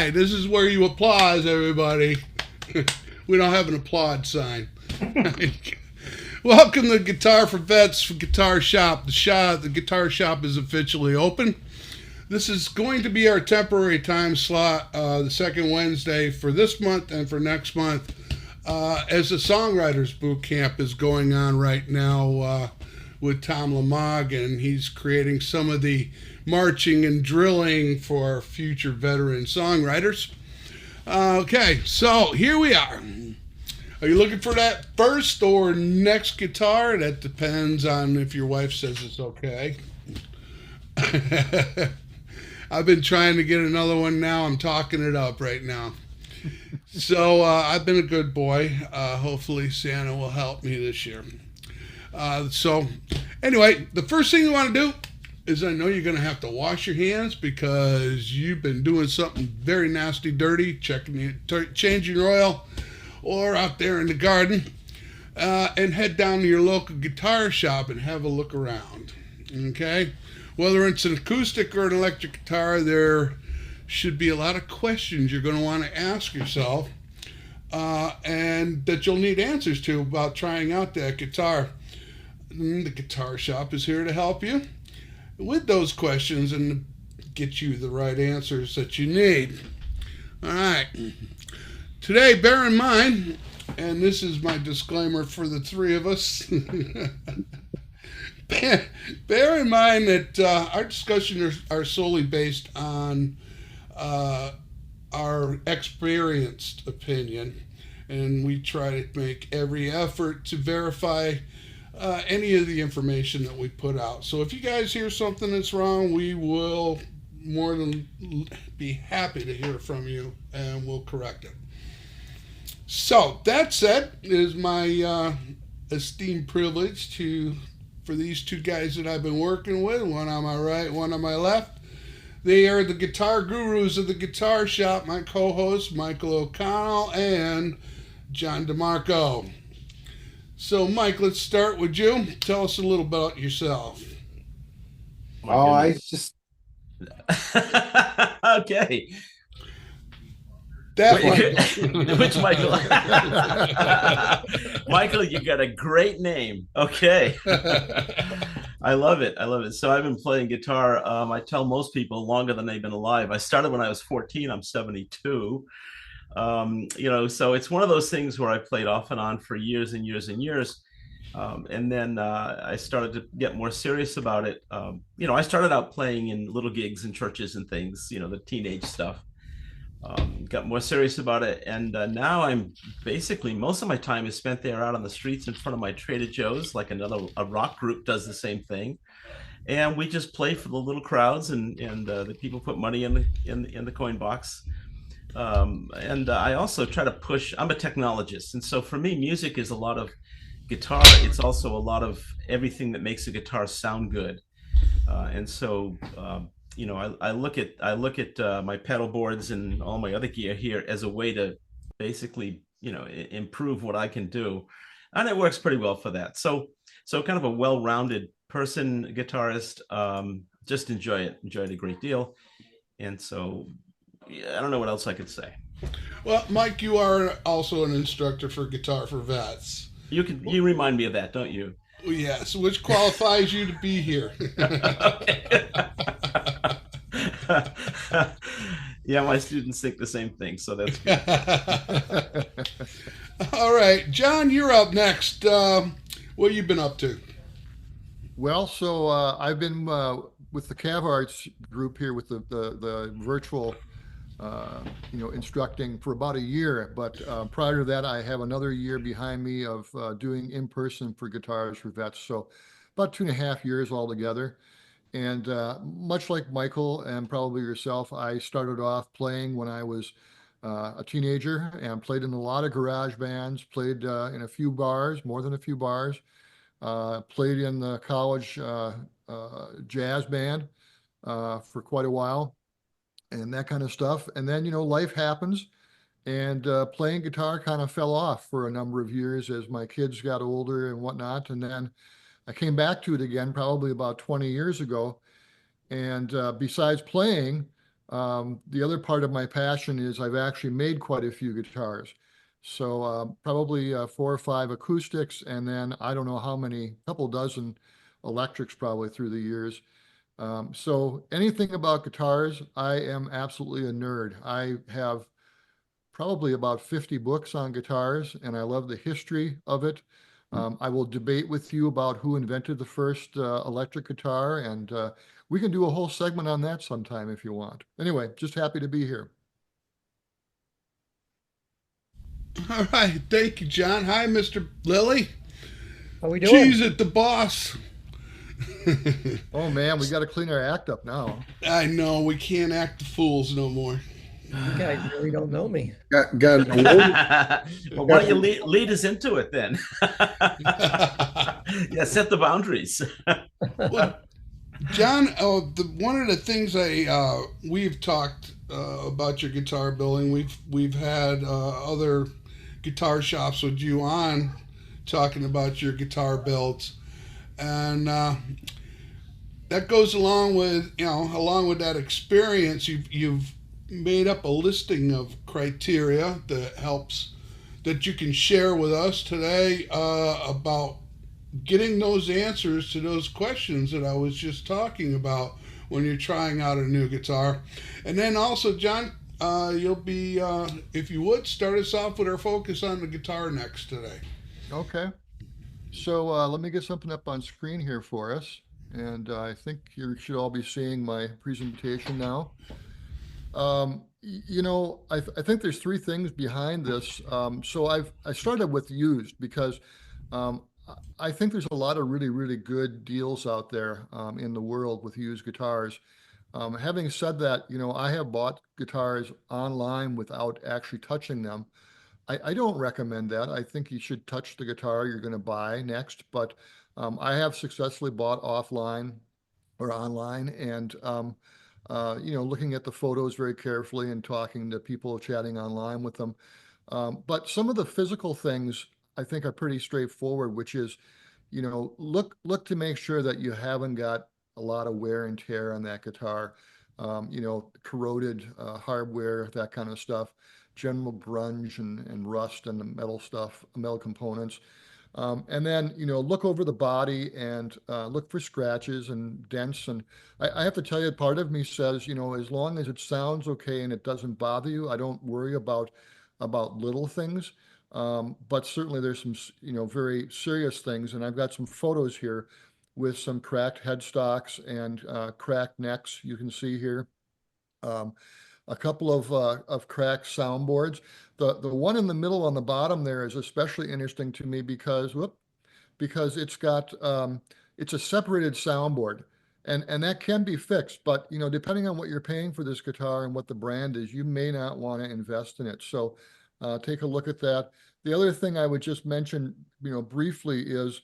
right, this is where you applause, everybody. We don't have an applaud sign. Welcome to Guitar for Vets Guitar Shop. The Guitar Shop is officially open. This is going to be our temporary time slot, the second Wednesday for this month and for next month, as the Songwriters Boot Camp is going on right now with Tom Lamog, and he's creating some of the marching and drilling for future veteran songwriters. Okay, so here we are. Are you looking for that first or next guitar? That depends on if your wife says it's okay. I've been trying to get another one now. I'm talking it up right now. So I've been a good boy. Hopefully Santa will help me this year. So anyway, the first thing you want to do is, I know you're going to have to wash your hands because you've been doing something very nasty, dirty, changing your oil, or out there in the garden, and head down to your local guitar shop and have a look around. Okay? Whether it's an acoustic or an electric guitar, there should be a lot of questions you're going to want to ask yourself, and that you'll need answers to about trying out that guitar. The guitar shop is here to help you with those questions and get you the right answers that you need. All right. Today, bear in mind, and this is my disclaimer for the three of us, bear in mind that our discussions are solely based on our experienced opinion, and we try to make every effort to verify any of the information that we put out. So if you guys hear something that's wrong, we will more than be happy to hear from you, and we'll correct it. So that said, it is my esteemed privilege for these two guys that I've been working with, one on my right, one on my left. They are the guitar gurus of the Guitar Shop, my co-hosts Michael O'Connell and John DeMarco. So Mike, let's start with you. Tell us a little about yourself. Okay. Which Michael? Michael, you got a great name. Okay. I love it. So I've been playing guitar, I tell most people, longer than they've been alive. I started when I was 14. I'm 72. So it's one of those things where I played off and on for years and years and years. And then I started to get more serious about it. I started out playing in little gigs in churches and things, the teenage stuff. Got more serious about it, and now I'm basically, most of my time is spent there out on the streets in front of my Trader Joe's, like a rock group does the same thing, and we just play for the little crowds, and the people put money in the coin box, and I also try to push. I'm a technologist, and so for me, music is a lot of guitar. It's also a lot of everything that makes a guitar sound good, and so. I look at my pedal boards and all my other gear here as a way to basically, improve what I can do, and it works pretty well for that. So kind of a well-rounded person, guitarist. Just enjoy it a great deal, and so I don't know what else I could say. Well, Mike, you are also an instructor for Guitar for Vets. You remind me of that, don't you? Yes, which qualifies you to be here. Yeah, my students think the same thing, so that's good. All right, John, you're up next. What have you been up to? Well, so I've been with the Cav Arts group here with the virtual, instructing for about a year. But prior to that, I have another year behind me of doing in-person for Guitars for Vets. So about 2.5 years altogether. And much like Michael and probably yourself, I started off playing when I was a teenager and played in a lot of garage bands, played in a few bars, more than a few bars, played in the college jazz band for quite a while and that kind of stuff. And then, life happens, and playing guitar kind of fell off for a number of years as my kids got older and whatnot. And then I came back to it again probably about 20 years ago. And besides playing, The other part of my passion is I've actually made quite a few guitars. So probably 4 or 5 acoustics, and then I don't know how many, couple dozen electrics probably through the years. So anything about guitars, I am absolutely a nerd. I have probably about 50 books on guitars, and I love the history of it. I will debate with you about who invented the first electric guitar, and we can do a whole segment on that sometime if you want. Anyway, just happy to be here. All right. Thank you, John. Hi, Mr. Lilly. How we doing? Cheese at the boss. Oh man, we got to clean our act up now. I know. We can't act the fools no more. You guys really don't know me. Got Well, why don't you lead us into it then? Yeah, set the boundaries. Well, John, one of the things we've talked about your guitar building. We've had other guitar shops with you on talking about your guitar builds, and that goes along with that experience. You've made up a listing of criteria that you can share with us today about getting those answers to those questions that I was just talking about when you're trying out a new guitar. And then also, John, you'll be, if you would, start us off with our focus on the guitar next today. Okay. So let me get something up on screen here for us. And I think you should all be seeing my presentation now. I think there's 3 things behind this. So I started with used because I think there's a lot of really, really good deals out there in the world with used guitars. Having said that, I have bought guitars online without actually touching them. I don't recommend that. I think you should touch the guitar you're going to buy next, but I have successfully bought offline or online, and looking at the photos very carefully and talking to people, chatting online with them. But some of the physical things I think are pretty straightforward, which is, look to make sure that you haven't got a lot of wear and tear on that guitar, corroded hardware, that kind of stuff, general grunge and rust and the metal stuff, metal components. And then, look over the body and look for scratches and dents. And I have to tell you, part of me says, as long as it sounds okay and it doesn't bother you, I don't worry about little things. But certainly there's some, very serious things. And I've got some photos here with some cracked headstocks and cracked necks you can see here. A couple of cracked soundboards. The one in the middle on the bottom there is especially interesting to me because it's got it's a separated soundboard, and that can be fixed. But depending on what you're paying for this guitar and what the brand is, you may not want to invest in it. So take a look at that. The other thing I would just mention, briefly is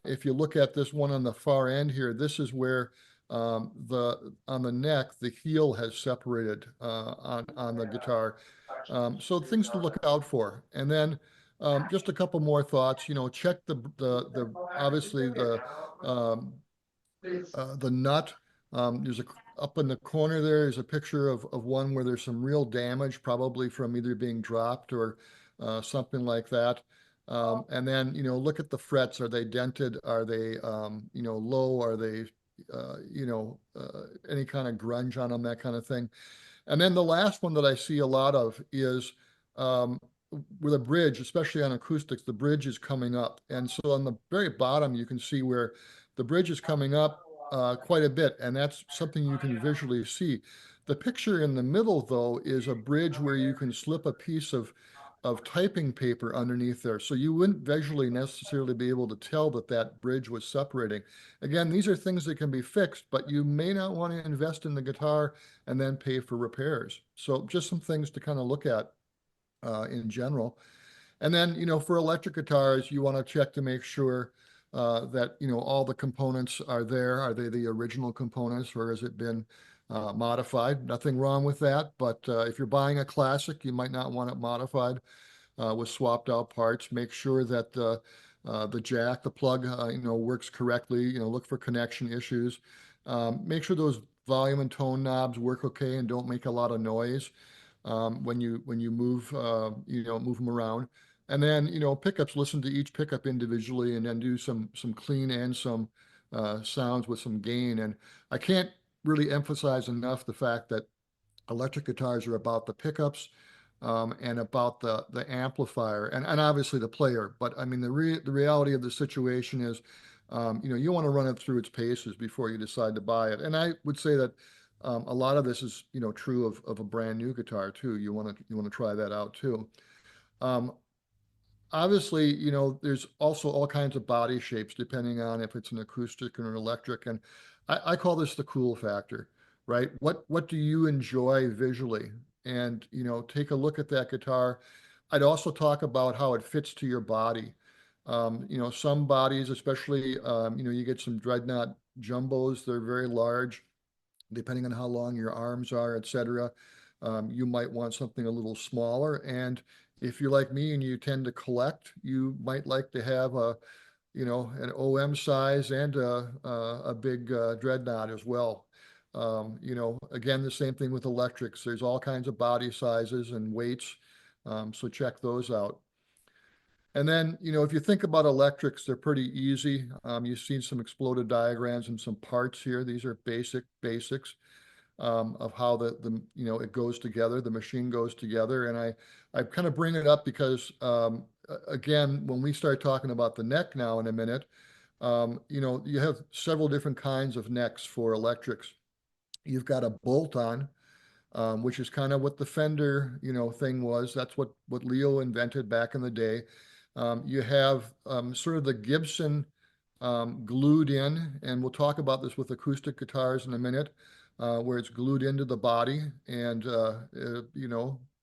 if you look at this one on the far end here, this is where on the neck, the heel has separated on the guitar. So things to look out for. And then just a couple more thoughts. Check the obviously the nut. There's up in the corner there's a picture of one where there's some real damage, probably from either being dropped or something like that. And then look at the frets. Are they dented? Are they low? Are they any kind of grunge on them, that kind of thing. And then the last one that I see a lot of is with a bridge, especially on acoustics, the bridge is coming up. And so on the very bottom, you can see where the bridge is coming up quite a bit, and that's something you can visually see. The picture in the middle, though, is a bridge where you can slip a piece of typing paper underneath there. So you wouldn't visually necessarily be able to tell that bridge was separating. Again, these are things that can be fixed, but you may not want to invest in the guitar and then pay for repairs. So just some things to kind of look at in general. And then, for electric guitars, you want to check to make sure that, all the components are there. Are they the original components, or has it been modified? Nothing wrong with that, but if you're buying a classic, you might not want it modified with swapped out parts. Make sure that the jack, the plug, works correctly. Look for connection issues. Make sure those volume and tone knobs work okay and don't make a lot of noise when you move move them around. And then pickups, listen to each pickup individually, and then do some clean and some sounds with some gain. And I can't really emphasize enough the fact that electric guitars are about the pickups and about the amplifier and obviously the player. But I mean, the reality of the situation is, you want to run it through its paces before you decide to buy it. And I would say that a lot of this is, true of a brand new guitar too. You want to try that out too. Um, Obviously, there's also all kinds of body shapes depending on if it's an acoustic or an electric. And I call this the cool factor, right? What do you enjoy visually? And, take a look at that guitar. I'd also talk about how it fits to your body. Some bodies, especially, you get some dreadnought jumbos, they're very large, depending on how long your arms are, etc. You might want something a little smaller. And if you're like me and you tend to collect, you might like to have an OM size and a big dreadnought as well. Again, the same thing with electrics. There's all kinds of body sizes and weights, so check those out. And then, if you think about electrics, they're pretty easy. You've seen some exploded diagrams and some parts here. These are basics of how it goes together, the machine goes together. And I kind of bring it up because, again, when we start talking about the neck now in a minute, you have several different kinds of necks for electrics. You've got a bolt-on, which is kind of what the Fender, thing was. That's what Leo invented back in the day. You have sort of the Gibson glued in, and we'll talk about this with acoustic guitars in a minute, where it's glued into the body, and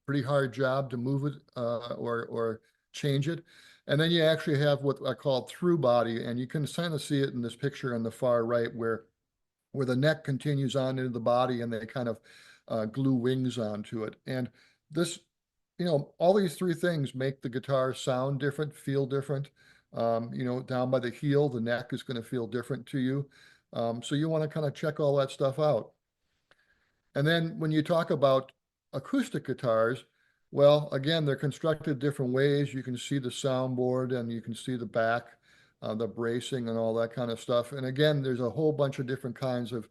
pretty hard job to move it or change it. And then you actually have what I call through body, and you can kind of see it in this picture on the far right, where the neck continues on into the body, and they kind of glue wings onto it. And this, all these three things make the guitar sound different, feel different. Down by the heel, the neck is going to feel different to you. So you want to kind of check all that stuff out. And then when you talk about acoustic guitars, well, again, they're constructed different ways. You can see the soundboard and you can see the back, the bracing and all that kind of stuff. And again, there's a whole bunch of different kinds of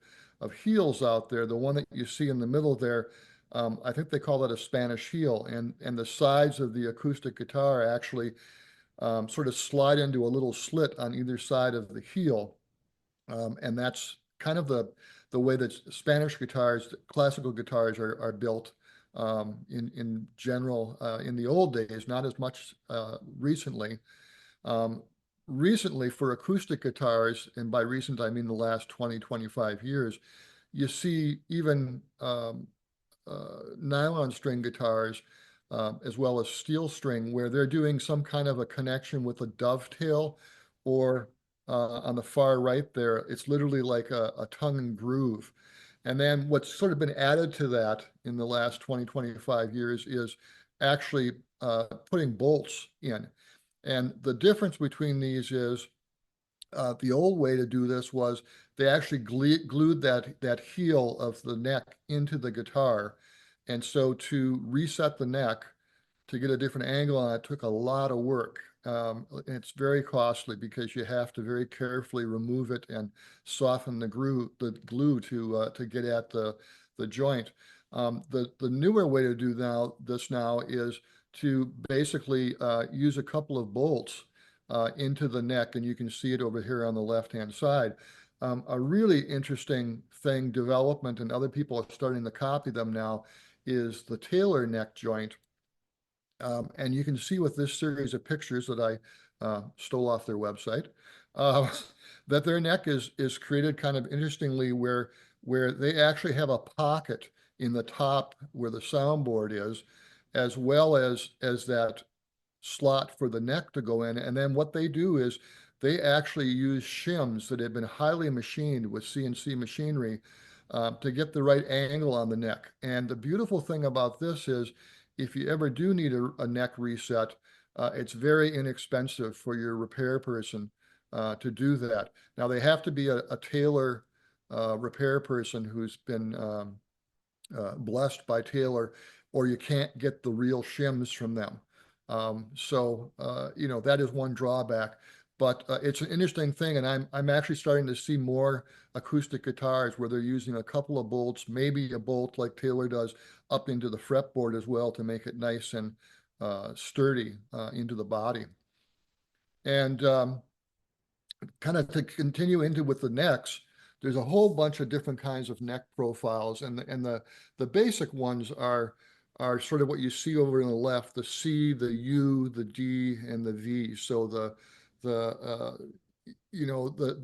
heels out there. The one that you see in the middle there, I think they call it a Spanish heel. And the sides of the acoustic guitar actually sort of slide into a little slit on either side of the heel. And that's kind of the way that Spanish guitars, classical guitars are built in general in the old days, not as much recently. Recently, for acoustic guitars, and by recent I mean the last 20-25 years, you see even nylon string guitars as well as steel string, where they're doing some kind of a connection with a dovetail, or on the far right there, it's literally like a tongue and groove. And then what's sort of been added to that in the last 20-25 years is actually putting bolts in. And the difference between these is the old way to do this was they actually glued that heel of the neck into the guitar. And so to reset the neck, to get a different angle on it, took a lot of work. It's very costly because you have to very carefully remove it and soften the glue to get at the joint. The newer way to do this now is to basically use a couple of bolts into the neck, and you can see it over here on the left-hand side. A really interesting development, and other people are starting to copy them now, is the Taylor neck joint. And you can see with this series of pictures that I stole off their website, that their neck is created kind of interestingly, where they actually have a pocket in the top where the soundboard is, as well as that slot for the neck to go in. And then what they do is they actually use shims that have been highly machined with CNC machinery to get the right angle on the neck. And the beautiful thing about this is, if you ever do need a neck reset, it's very inexpensive for your repair person to do that. Now, they have to be a Taylor repair person who's been blessed by Taylor, or you can't get the real shims from them. That is one drawback. But it's an interesting thing, and I'm actually starting to see more acoustic guitars where they're using a couple of bolts, maybe a bolt like Taylor does, up into the fretboard as well to make it nice and sturdy into the body. And kind of to continue into with the necks, there's a whole bunch of different kinds of neck profiles, and the basic ones are sort of what you see over on the left: the C, the U, the D, and the V. So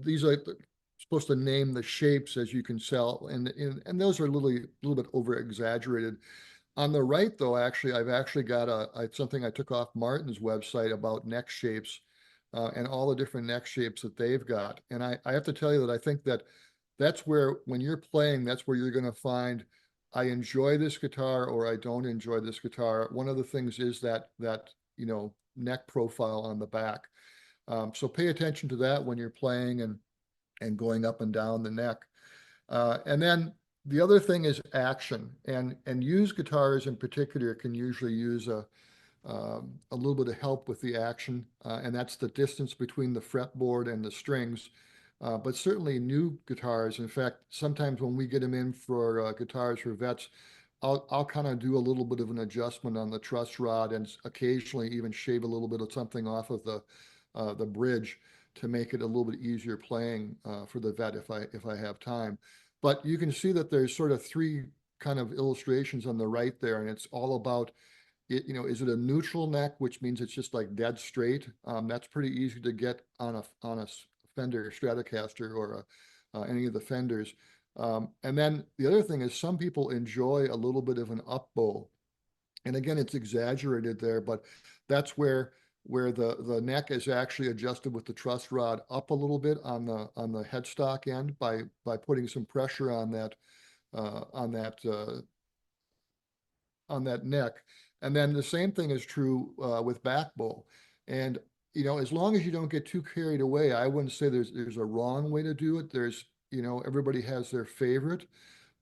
these are supposed to name the shapes, as you can tell, and those are a little bit over exaggerated. On the right, though, actually, I've actually got something I took off Martin's website about neck shapes and all the different neck shapes that they've got. And I have to tell you that I think that's where, when you're playing, that's where you're going to find, I enjoy this guitar or I don't enjoy this guitar. One of the things is that neck profile on the back. So pay attention to that when you're playing and going up and down the neck. And then the other thing is action, and used guitars in particular can usually use a little bit of help with the action, and that's the distance between the fretboard and the strings. But certainly new guitars, in fact, sometimes when we get them in for guitars for vets, I'll kind of do a little bit of an adjustment on the truss rod and occasionally even shave a little bit of something off of the bridge to make it a little bit easier playing for the vet if I have time. But you can see that there's sort of three kind of illustrations on the right there, and it's all about it. Is it a neutral neck, which means it's just like dead straight? That's pretty easy to get on a Fender Stratocaster or any of the Fenders. And then the other thing is some people enjoy a little bit of an up bow. And again, it's exaggerated there, but that's where the neck is actually adjusted with the truss rod up a little bit on the headstock end by putting some pressure on that neck. And then the same thing is true with back bow. And as long as you don't get too carried away, I wouldn't say there's a wrong way to do it. Everybody has their favorite.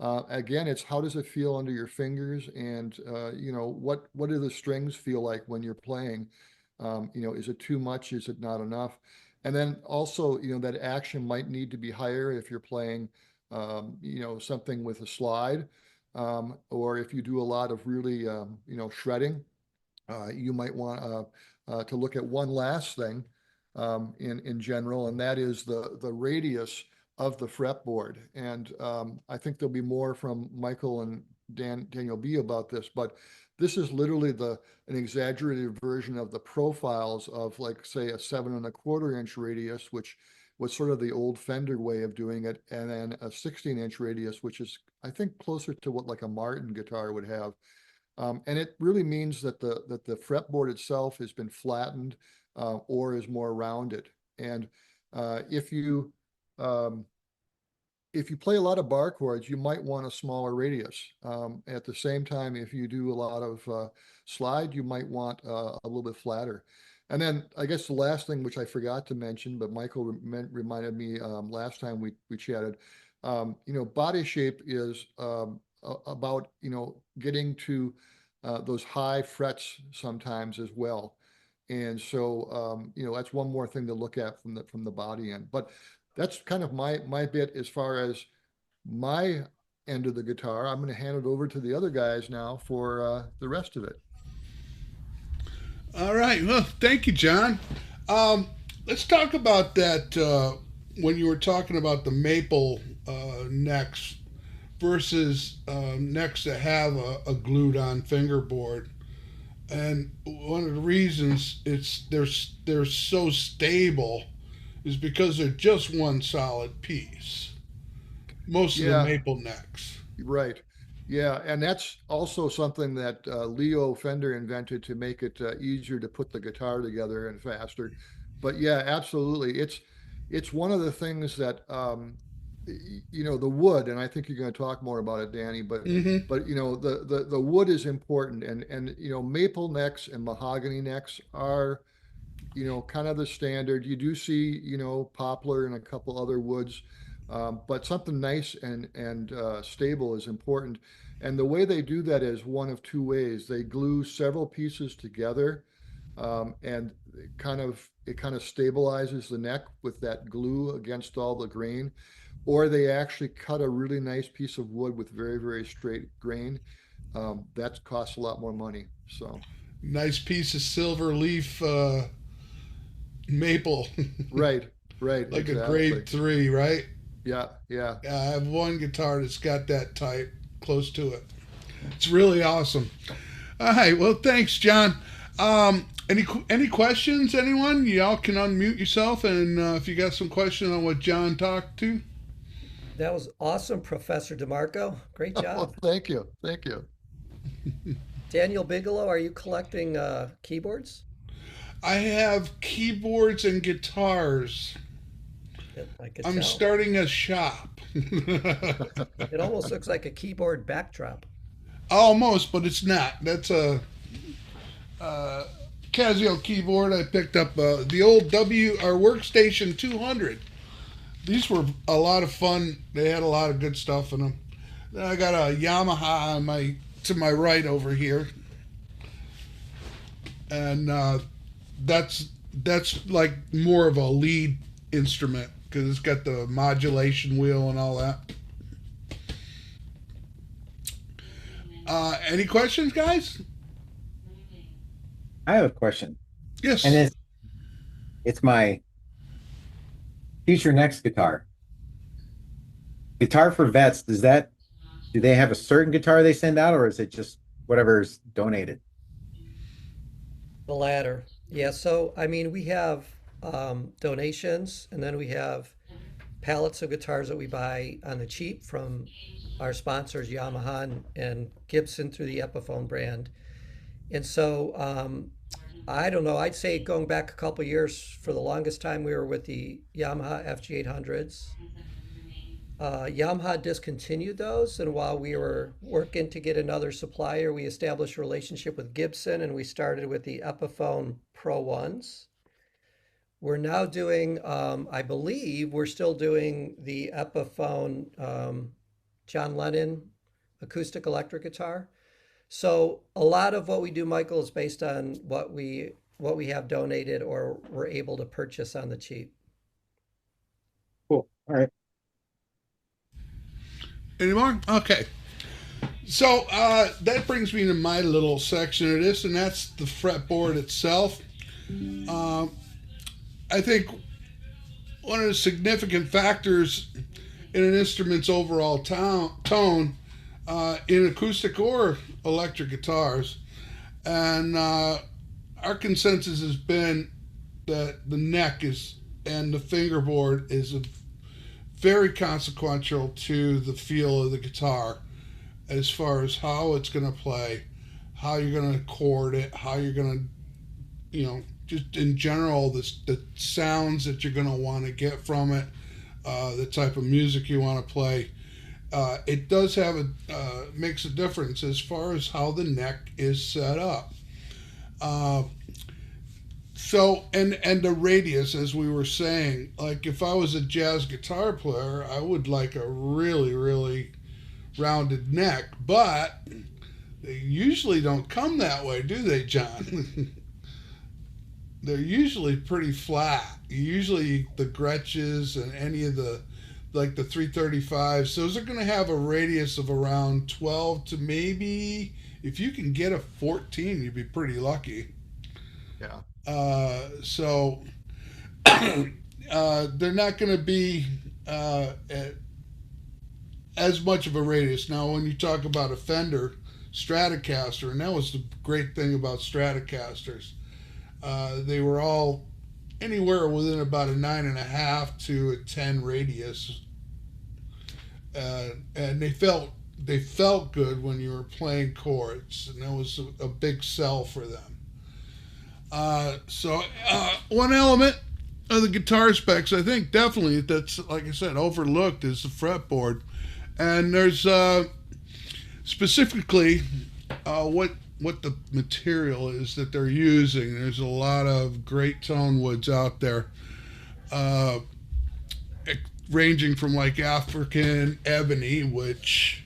Again, it's how does it feel under your fingers, and what do the strings feel like when you're playing? Is it too much? Is it not enough? And then also, that action might need to be higher if you're playing, something with a slide, or if you do a lot of really, shredding, you might want to look at one last thing in general, and that is the radius of the fretboard. And I think there'll be more from Michael and Daniel B about this, but this is literally an exaggerated version of the profiles of, like, say, a 7¼ inch radius, which was sort of the old Fender way of doing it, and then a 16-inch radius, which is, I think, closer to what like a Martin guitar would have. And it really means that the fretboard itself has been flattened or is more rounded. And if you play a lot of bar chords, you might want a smaller radius. At the same time, if you do a lot of slide, you might want a little bit flatter. And then I guess the last thing, which I forgot to mention, but Michael reminded me last time we chatted, body shape is about, getting to those high frets sometimes as well. And so, that's one more thing to look at from the body end. But that's kind of my bit as far as my end of the guitar. I'm going to hand it over to the other guys now for the rest of it. All right. Well, thank you, John. Let's talk about that when you were talking about the maple necks versus necks that have a glued-on fingerboard. And one of the reasons they're so stable is because they're just one solid piece. Most of the maple necks. Right. Yeah, and that's also something that Leo Fender invented to make it easier to put the guitar together and faster. But yeah, absolutely. It's one of the things that the wood, and I think you're going to talk more about it, Danny, but the wood is important, and maple necks and mahogany necks are kind of the standard. You do see poplar and a couple other woods, But something nice and stable is important. And the way they do that is one of two ways. They glue several pieces together, and it kind of stabilizes the neck with that glue against all the grain, or they actually cut a really nice piece of wood with very, very straight grain. That costs a lot more money. So, Nice piece of silver leaf maple, right, right, like a exactly. grade 3, right? Yeah, yeah. Yeah, I have one guitar that's got that type close to it. It's really awesome. All right, well, thanks, John. Any questions, anyone? Y'all can unmute yourself, and if you got some questions on what John talked to. That was awesome, Professor DeMarco. Great Oh, job. thank you, thank you. Daniel Bigelow, are you collecting keyboards? I have keyboards and guitars. I could I'm tell. starting a shop. It almost looks like a keyboard backdrop. Almost, but it's not. That's a Casio keyboard. I picked up the old our Workstation 200. These were a lot of fun. They had a lot of good stuff in them. Then I got a Yamaha to my right over here, and that's like more of a lead instrument because it's got the modulation wheel and all that. Any questions, guys? I have a question, Yes. and it's my future next guitar. Guitar for Vets, do they have a certain guitar they send out, or is it just whatever's donated? The latter. Yeah, so I mean, we have donations, and then we have pallets of guitars that we buy on the cheap from our sponsors, Yamaha and Gibson through the Epiphone brand. And so I don't know, I'd say going back a couple years, for the longest time, we were with the Yamaha FG800s. Yamaha discontinued those, and while we were working to get another supplier, we established a relationship with Gibson, and we started with the Epiphone Pro Ones. We're now doing, I believe, we're still doing the Epiphone John Lennon acoustic electric guitar. So a lot of what we do, Michael, is based on what we have donated or we're able to purchase on the cheap. Cool. All right. Any more? Okay. So that brings me to my little section of this, and that's the fretboard itself. I think one of the significant factors in an instrument's overall tone in acoustic or electric guitars, and our consensus has been that the neck and the fingerboard is very consequential to the feel of the guitar as far as how it's going to play, how you're going to chord it, how you're going to, just in general, the sounds that you're going to want to get from it, the type of music you want to play. It does have makes a difference as far as how the neck is set up. So, and the radius, as we were saying, like if I was a jazz guitar player, I would like a really, really rounded neck, but they usually don't come that way, do they, John? They're usually pretty flat. Usually the Gretches and any of the 335s, those are going to have a radius of around 12 to maybe, if you can get a 14, you'd be pretty lucky. Yeah. So they're not going to be as much of a radius. Now, when you talk about a Fender Stratocaster, and that was the great thing about Stratocasters, they were all anywhere within about a 9.5 to a 10 radius, and they felt good when you were playing chords, and that was a big sell for them. So one element of the guitar specs, I think definitely that's, like I said, overlooked is the fretboard. And there's specifically what the material is that they're using. There's a lot of great Tonewoods out there. ranging from like African ebony, which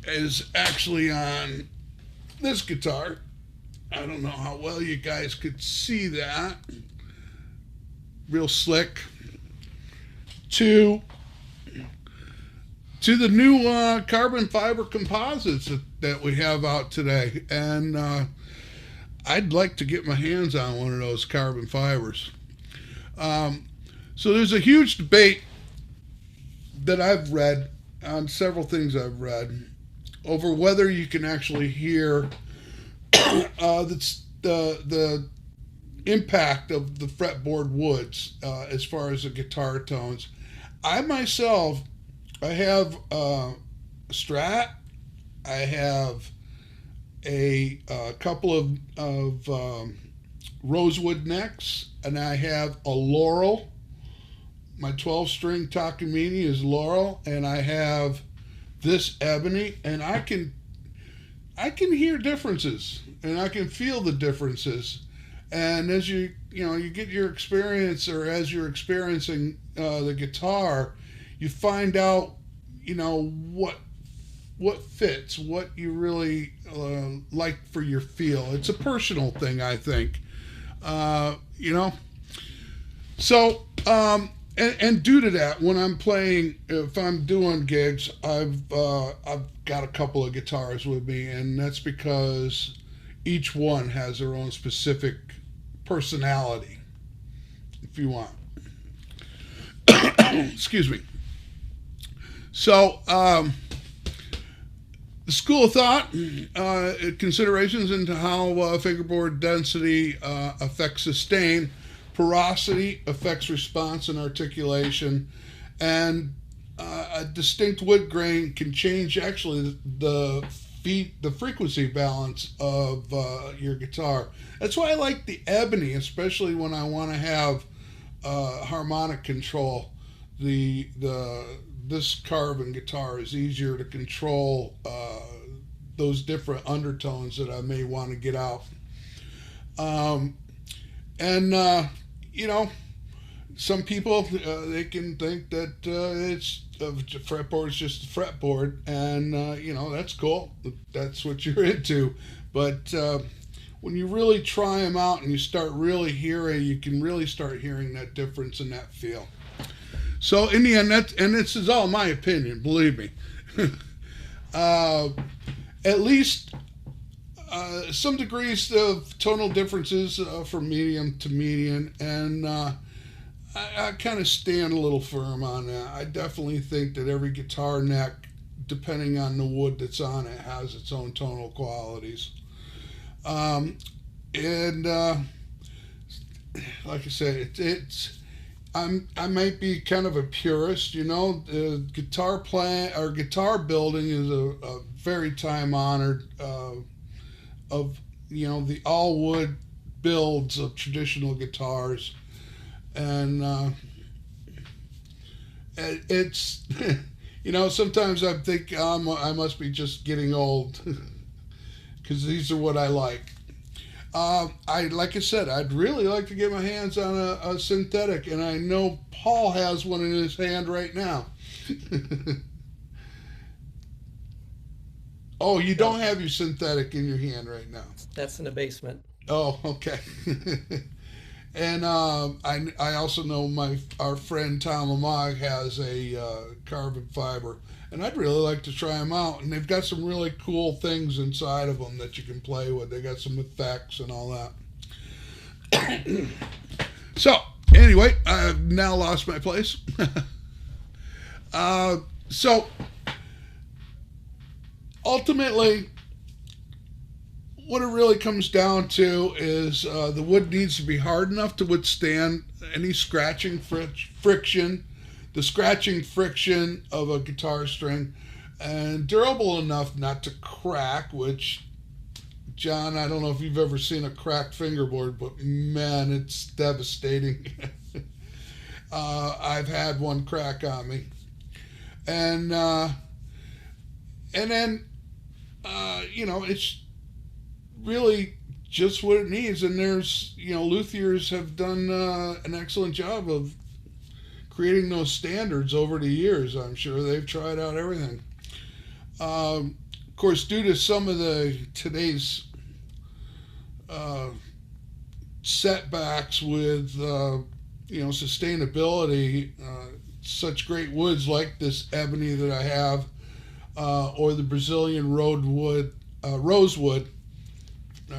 is actually on this guitar. I don't know how well you guys could see that. Real slick. To the new carbon fiber composites that we have out today. And I'd like to get my hands on one of those carbon fibers. So there's a huge debate that I've read on several things I've read over whether you can actually hear the impact of the fretboard woods as far as the guitar tones. I myself, I have a Strat, I have a couple of rosewood necks, and I have a Laurel. My 12-string Takamine is Laurel, and I have this ebony, and I can hear differences, and I can feel the differences. And as you get your experience, or as you're experiencing the guitar, you find out, what fits, what you really like for your feel. It's a personal thing, I think. So, and due to that, when I'm playing, if I'm doing gigs, I've got a couple of guitars with me, and that's because each one has their own specific personality, if you want. Excuse me. So, the school of thought, considerations into how fingerboard density affects sustain, porosity affects response and articulation, and a distinct wood grain can change actually the frequency balance of your guitar. That's why I like the ebony, especially when I want to have harmonic control. This carbon guitar is easier to control those different undertones that I may want to get out. Some people they can think that it's a fretboard is just a fretboard, and that's cool. That's what you're into. But when you really try them out and you start really hearing, you can really start hearing that difference and that feel. So in the end, and this is all my opinion, believe me. At least some degrees of tonal differences from medium to median, and I kind of stand a little firm on that. I definitely think that every guitar neck, depending on the wood that's on it, has its own tonal qualities. Like I said, I might be kind of a purist, guitar playing or guitar building is a very time honored of the all wood builds of traditional guitars, and it's sometimes I think I must be just getting old because these are what I like. Like I said, I'd really like to get my hands on a synthetic, and I know Paul has one in his hand right now. Oh, you don't have your synthetic in your hand right now? That's in the basement. Oh, okay. And I also know our friend Tom Lamag has a carbon fiber, and I'd really like to try them out. And they've got some really cool things inside of them that you can play with. They got some effects and all that. So anyway, I've now lost my place. So ultimately, what it really comes down to is the wood needs to be hard enough to withstand any scratching friction, the scratching friction of a guitar string, and durable enough not to crack, which, John, I don't know if you've ever seen a cracked fingerboard, but man, it's devastating. I've had one crack on me. And then, it's really just what it needs. And there's, luthiers have done an excellent job of creating those standards over the years. I'm sure they've tried out everything. Of course, due to some of today's setbacks with sustainability, such great woods like this ebony that I have, or the Brazilian rosewood are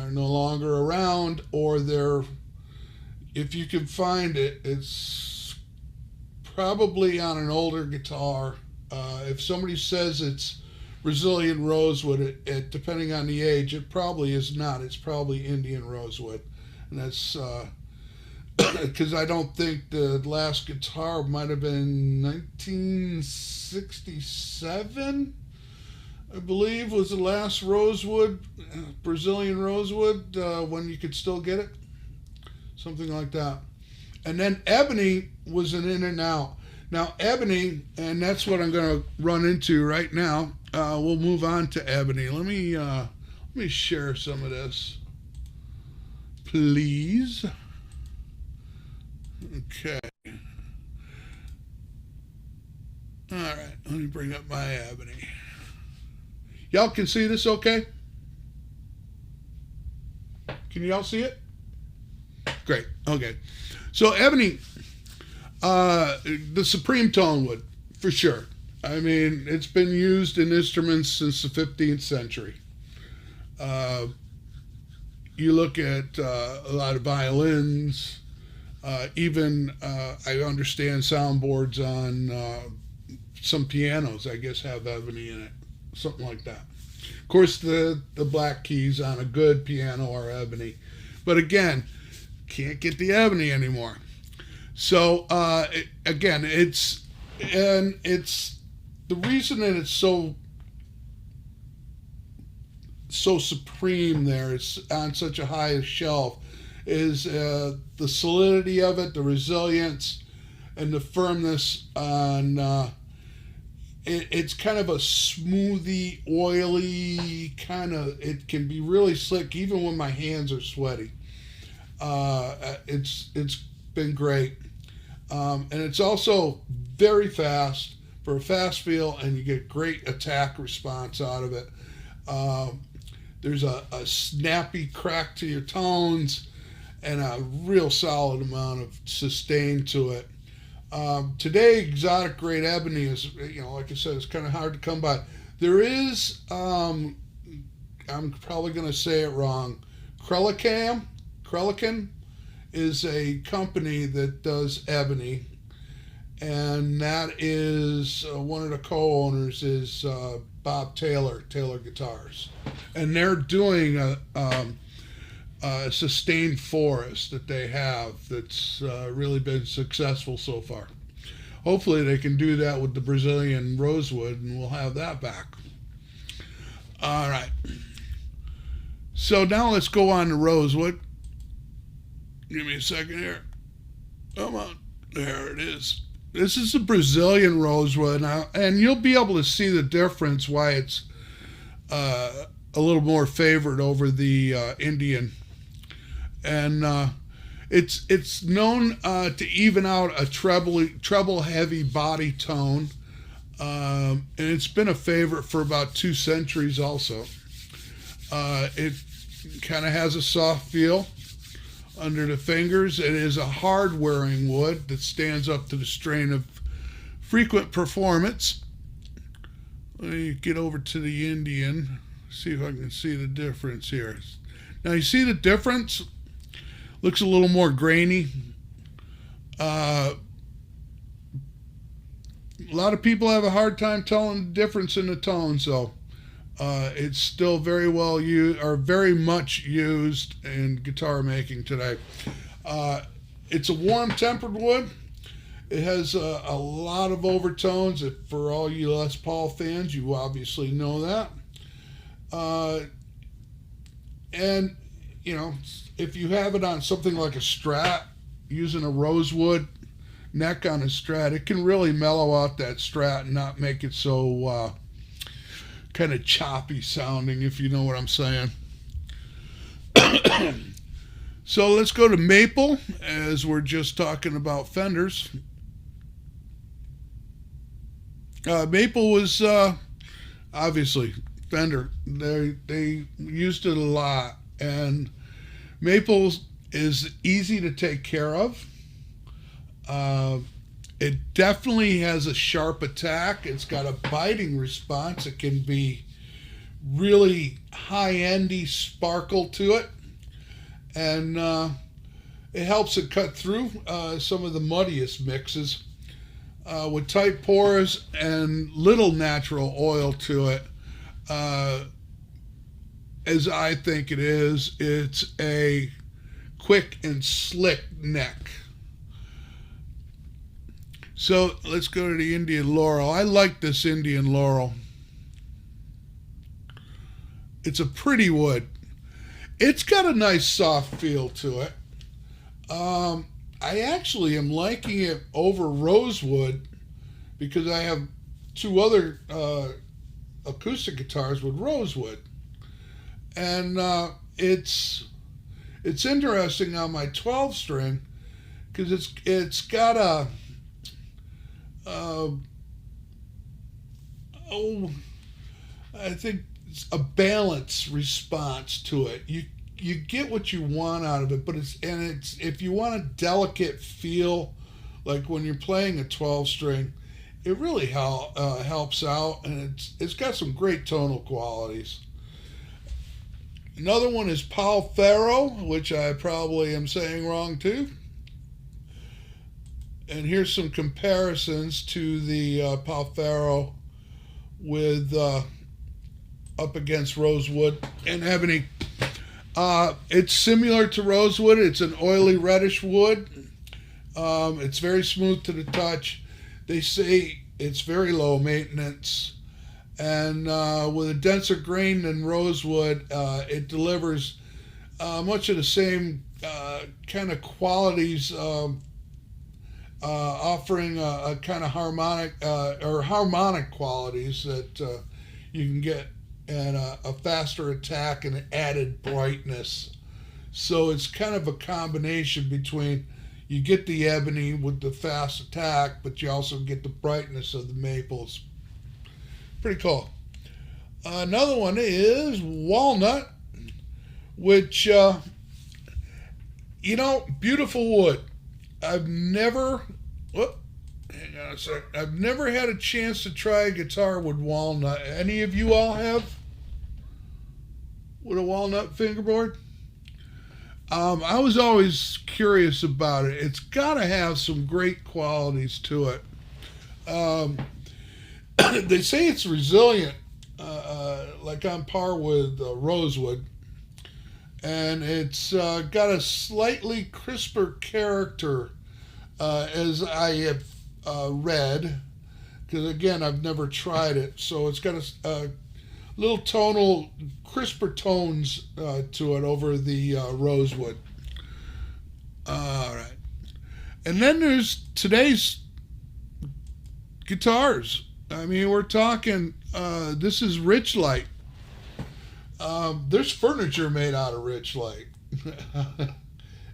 no longer around, or if you can find it, it's probably on an older guitar. If somebody says it's Brazilian rosewood, it depending on the age, it probably is not. It's probably Indian rosewood, and that's because I don't think the last guitar might have been 1967. I believe was the last rosewood, Brazilian rosewood, when you could still get it, something like that. And then ebony was an in and out. Now ebony, and that's what I'm going to run into right now. We'll move on to ebony. Let me share some of this, please. Okay. All right. Let me bring up my ebony. Y'all can see this okay? Can y'all see it? Great. Okay. So ebony, the supreme Tonewood, for sure. I mean, it's been used in instruments since the 15th century. You look at a lot of violins, even I understand soundboards on some pianos, I guess, have ebony in it, something like that. Of course, the black keys on a good piano are ebony, but again, can't get the ebony anymore. So again, it's the reason that it's so supreme there, it's on such a high shelf, is the solidity of it, the resilience, and the firmness on it's kind of a smoothie, oily kind of, it can be really slick even when my hands are sweaty. It's been great. And it's also very fast for a fast feel, and you get great attack response out of it. There's a snappy crack to your tones and a real solid amount of sustain to it. Today, exotic grade ebony is, like I said, it's kind of hard to come by. There is, I'm probably going to say it wrong, Krelikan is a company that does ebony, and that is one of the co-owners is Bob Taylor Guitars, and they're doing a sustained forest that they have that's really been successful so far. Hopefully they can do that with the Brazilian rosewood, and we'll have that back. All right. So now let's go on to rosewood. Give me a second here. Come on. There it is. This is the Brazilian rosewood now, and you'll be able to see the difference why it's a little more favored over the Indian. And it's known to even out a treble heavy body tone, and it's been a favorite for about 2 centuries also. It kind of has a soft feel under the fingers. It is a hard wearing wood that stands up to the strain of frequent performance. Let me get over to the Indian, see if I can see the difference here. Now you see the difference? Looks a little more grainy. A lot of people have a hard time telling the difference in the tones, though. It's still very well used, or very much used in guitar making today. It's a warm tempered wood. It has a lot of overtones. For all you Les Paul fans, you obviously know that. And if you have it on something like a Strat, using a rosewood neck on a Strat, it can really mellow out that Strat and not make it so kind of choppy sounding, if you know what I'm saying. So let's go to maple, as we're just talking about Fenders. Maple was obviously Fender. They used it a lot, and Maple is easy to take care of. It definitely has a sharp attack. It's got a biting response. It can be really high-endy sparkle to it, and it helps it cut through some of the muddiest mixes. With tight pores and little natural oil to it, as I think it is, it's a quick and slick neck. So let's go to the Indian Laurel. I like this Indian Laurel. It's a pretty wood. It's got a nice soft feel to it. I actually am liking it over rosewood because I have two other acoustic guitars with rosewood, and it's interesting on my 12 string because it's got a I think it's a balance response to it. You get what you want out of it, but it's if you want a delicate feel, like when you're playing a 12 string, it really helps out, and it's got some great tonal qualities. Another one is Palfaro, which I probably am saying wrong too. And here's some comparisons to the Palfaro with up against rosewood and ebony. It's similar to rosewood. It's an oily reddish wood. It's very smooth to the touch. They say it's very low maintenance, and with a denser grain than rosewood, it delivers much of the same kind of qualities, offering a kind of harmonic qualities that you can get, and a faster attack and added brightness. So it's kind of a combination between, you get the ebony with the fast attack, but you also get the brightness of the maples. Pretty cool. Another one is walnut, which, beautiful wood. I've never had a chance to try a guitar with walnut. Any of you all have? With a walnut fingerboard? I was always curious about it. It's got to have some great qualities to it. They say it's resilient, like on par with rosewood. And it's got a slightly crisper character, as I have read, because again, I've never tried it. So it's got a little tonal, crisper tones to it over the rosewood. All right. And then there's today's guitars. I mean, we're talking, this is Richlight. There's furniture made out of Richlight.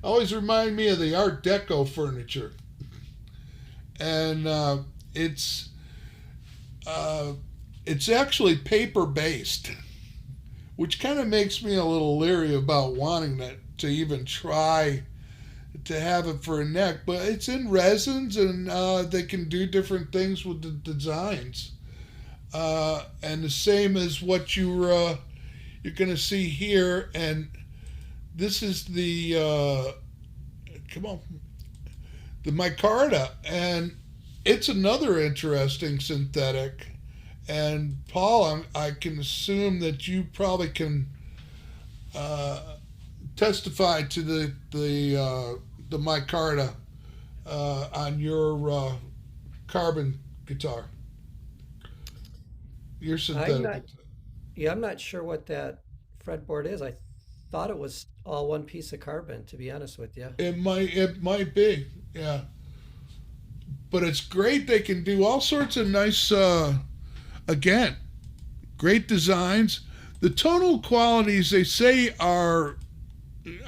Always remind me of the Art Deco furniture. And it's actually paper based, which kind of makes me a little leery about wanting to even try to have it for a neck. But it's in resins, and they can do different things with the designs. And the same as what you're going to see here. And this is the the micarta, and it's another interesting synthetic. And Paul, I can assume that you probably can testify to the micarta on your carbon guitar. Your synthetic. I'm not sure what that fretboard is. I thought it was all one piece of carbon, to be honest with you. It might be, yeah. But it's great. They can do all sorts of nice, again, great designs. The tonal qualities, they say, are,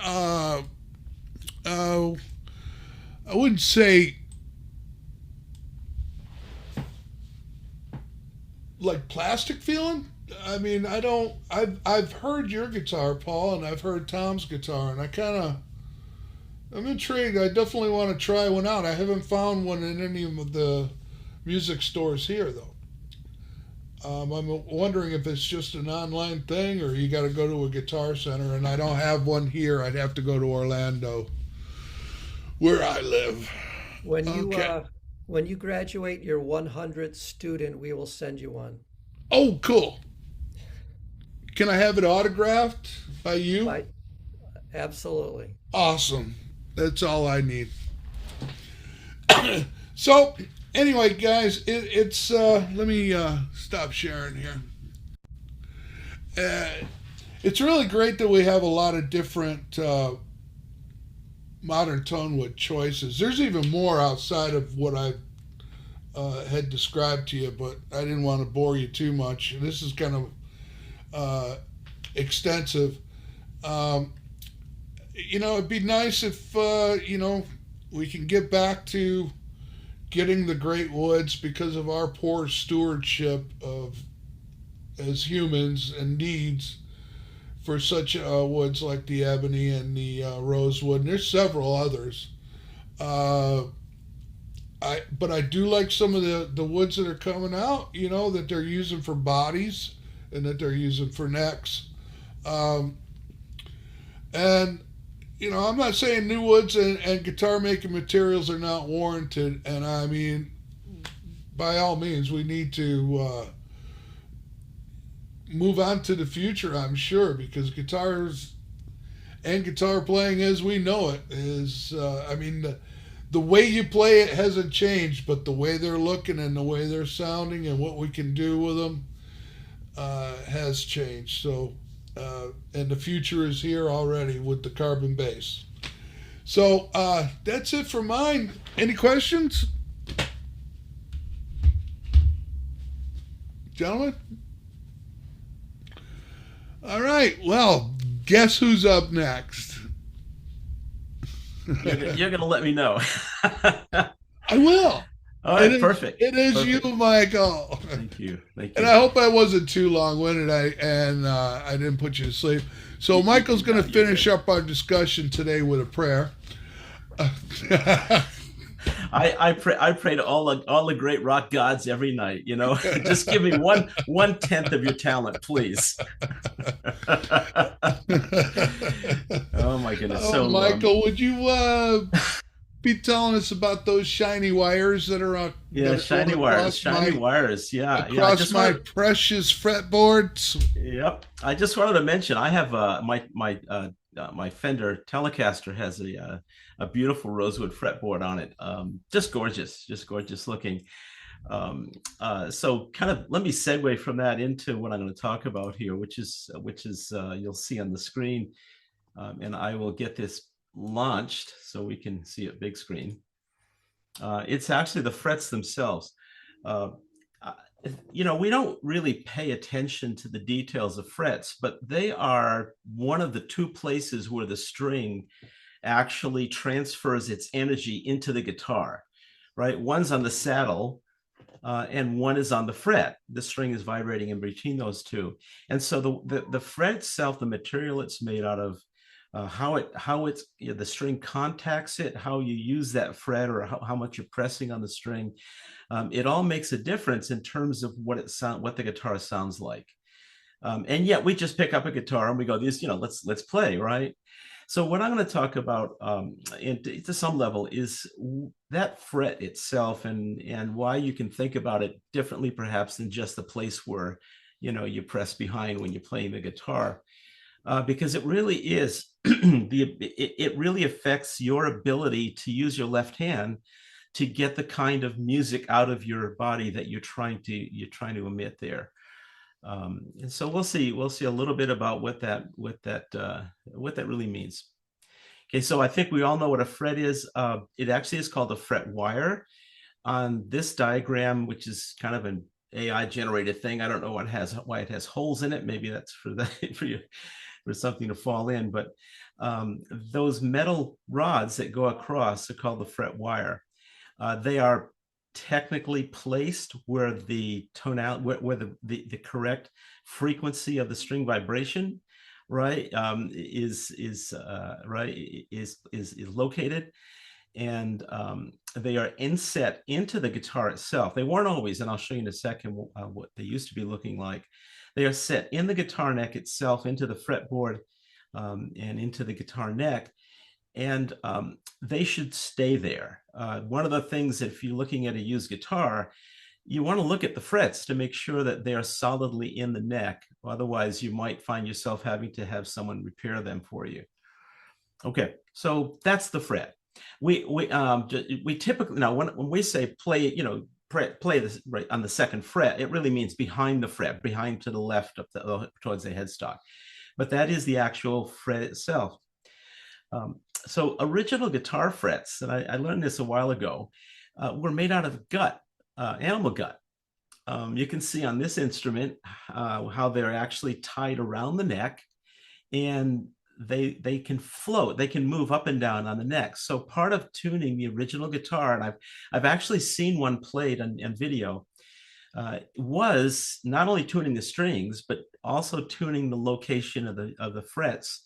I wouldn't say like plastic feeling. I mean, I don't. I've heard your guitar, Paul, and I've heard Tom's guitar, and I'm intrigued. I definitely want to try one out. I haven't found one in any of the music stores here, though. I'm wondering if it's just an online thing or you got to go to a guitar center, and I don't have one here. I'd have to go to Orlando, where I live. When you Okay. when you graduate your 100th student, we will send you one. Oh, cool. Can I have it autographed by you? By, absolutely. Awesome. That's all I need. So, anyway, guys, it's let me stop sharing here. It's really great that we have a lot of different modern Tonewood choices. There's even more outside of what I had described to you, but I didn't want to bore you too much. This is kind of extensive. It'd be nice if we can get back to getting the great woods because of our poor stewardship of as humans and needs for such woods like the ebony and the rosewood, and there's several others. But I do like some of the woods that are coming out, that they're using for bodies and that they're using for necks. And I'm not saying new woods and guitar making materials are not warranted, and I mean, by all means, we need to move on to the future, I'm sure, because guitars and guitar playing as we know it is, the way you play it hasn't changed, but the way they're looking and the way they're sounding and what we can do with them has changed. So, and the future is here already with the carbon bass. So that's it for mine. Any questions? Gentlemen? All right. Well, guess who's up next? You're going to let me know. I will. All right, perfect. It is Perfect. you, Michael. Thank you. Thank you. And I hope I wasn't too long-winded and I didn't put you to sleep. So Michael's going to finish up our discussion today with a prayer. I pray to all the great rock gods every night. Just give me one tenth of your talent, please. Oh my goodness! Oh, So Michael, would you be telling us about those shiny wires that are yeah, shiny wires, yeah, across my precious fretboards? Yep. I just wanted to mention I have my Fender Telecaster has a beautiful rosewood fretboard on it. Just gorgeous looking. So kind of let me segue from that into what I'm going to talk about here, which is you'll see on the screen, and I will get this launched so we can see it big screen. It's actually the frets themselves. We don't really pay attention to the details of frets, but they are one of the two places where the string actually transfers its energy into the guitar, right? One's on the saddle and one is on the fret. The string is vibrating in between those two. And so the fret itself, the material it's made out of, the string contacts it, how you use that fret, or how much you're pressing on the string, it all makes a difference in terms of what the guitar sounds like. And yet we just pick up a guitar and we go, let's play, right? So what I'm going to talk about, to some level, is that fret itself and why you can think about it differently, perhaps, than just the place where you press behind when you're playing the guitar. Because it really is it really affects your ability to use your left hand to get the kind of music out of your body that you're trying to emit there. And so we'll see a little bit about what that really means. Okay, so I think we all know what a fret is. It actually is called a fret wire. On this diagram, which is kind of an AI generated thing, I don't know why it has holes in it. Maybe that's for something to fall in, but those metal rods that go across are called the fret wire. They are technically placed where the tonality, where the correct frequency of the string vibration, right, is located, and they are inset into the guitar itself. They weren't always, and I'll show you in a second what they used to be looking like. They are set in the guitar neck itself, into the fretboard, and into the guitar neck, and they should stay there. One of the things, if you're looking at a used guitar, you want to look at the frets to make sure that they are solidly in the neck. Otherwise, you might find yourself having to have someone repair them for you. Okay, so that's the fret. We typically, now when we say play, play this right on the second fret, it really means behind the fret, behind to the left of towards the headstock. But that is the actual fret itself. So original guitar frets, and I learned this a while ago, were made out of gut, animal gut. You can see on this instrument how they're actually tied around the neck, and they can float, they can move up and down on the neck. So part of tuning the original guitar, and I've actually seen one played on video, was not only tuning the strings, but also tuning the location of the frets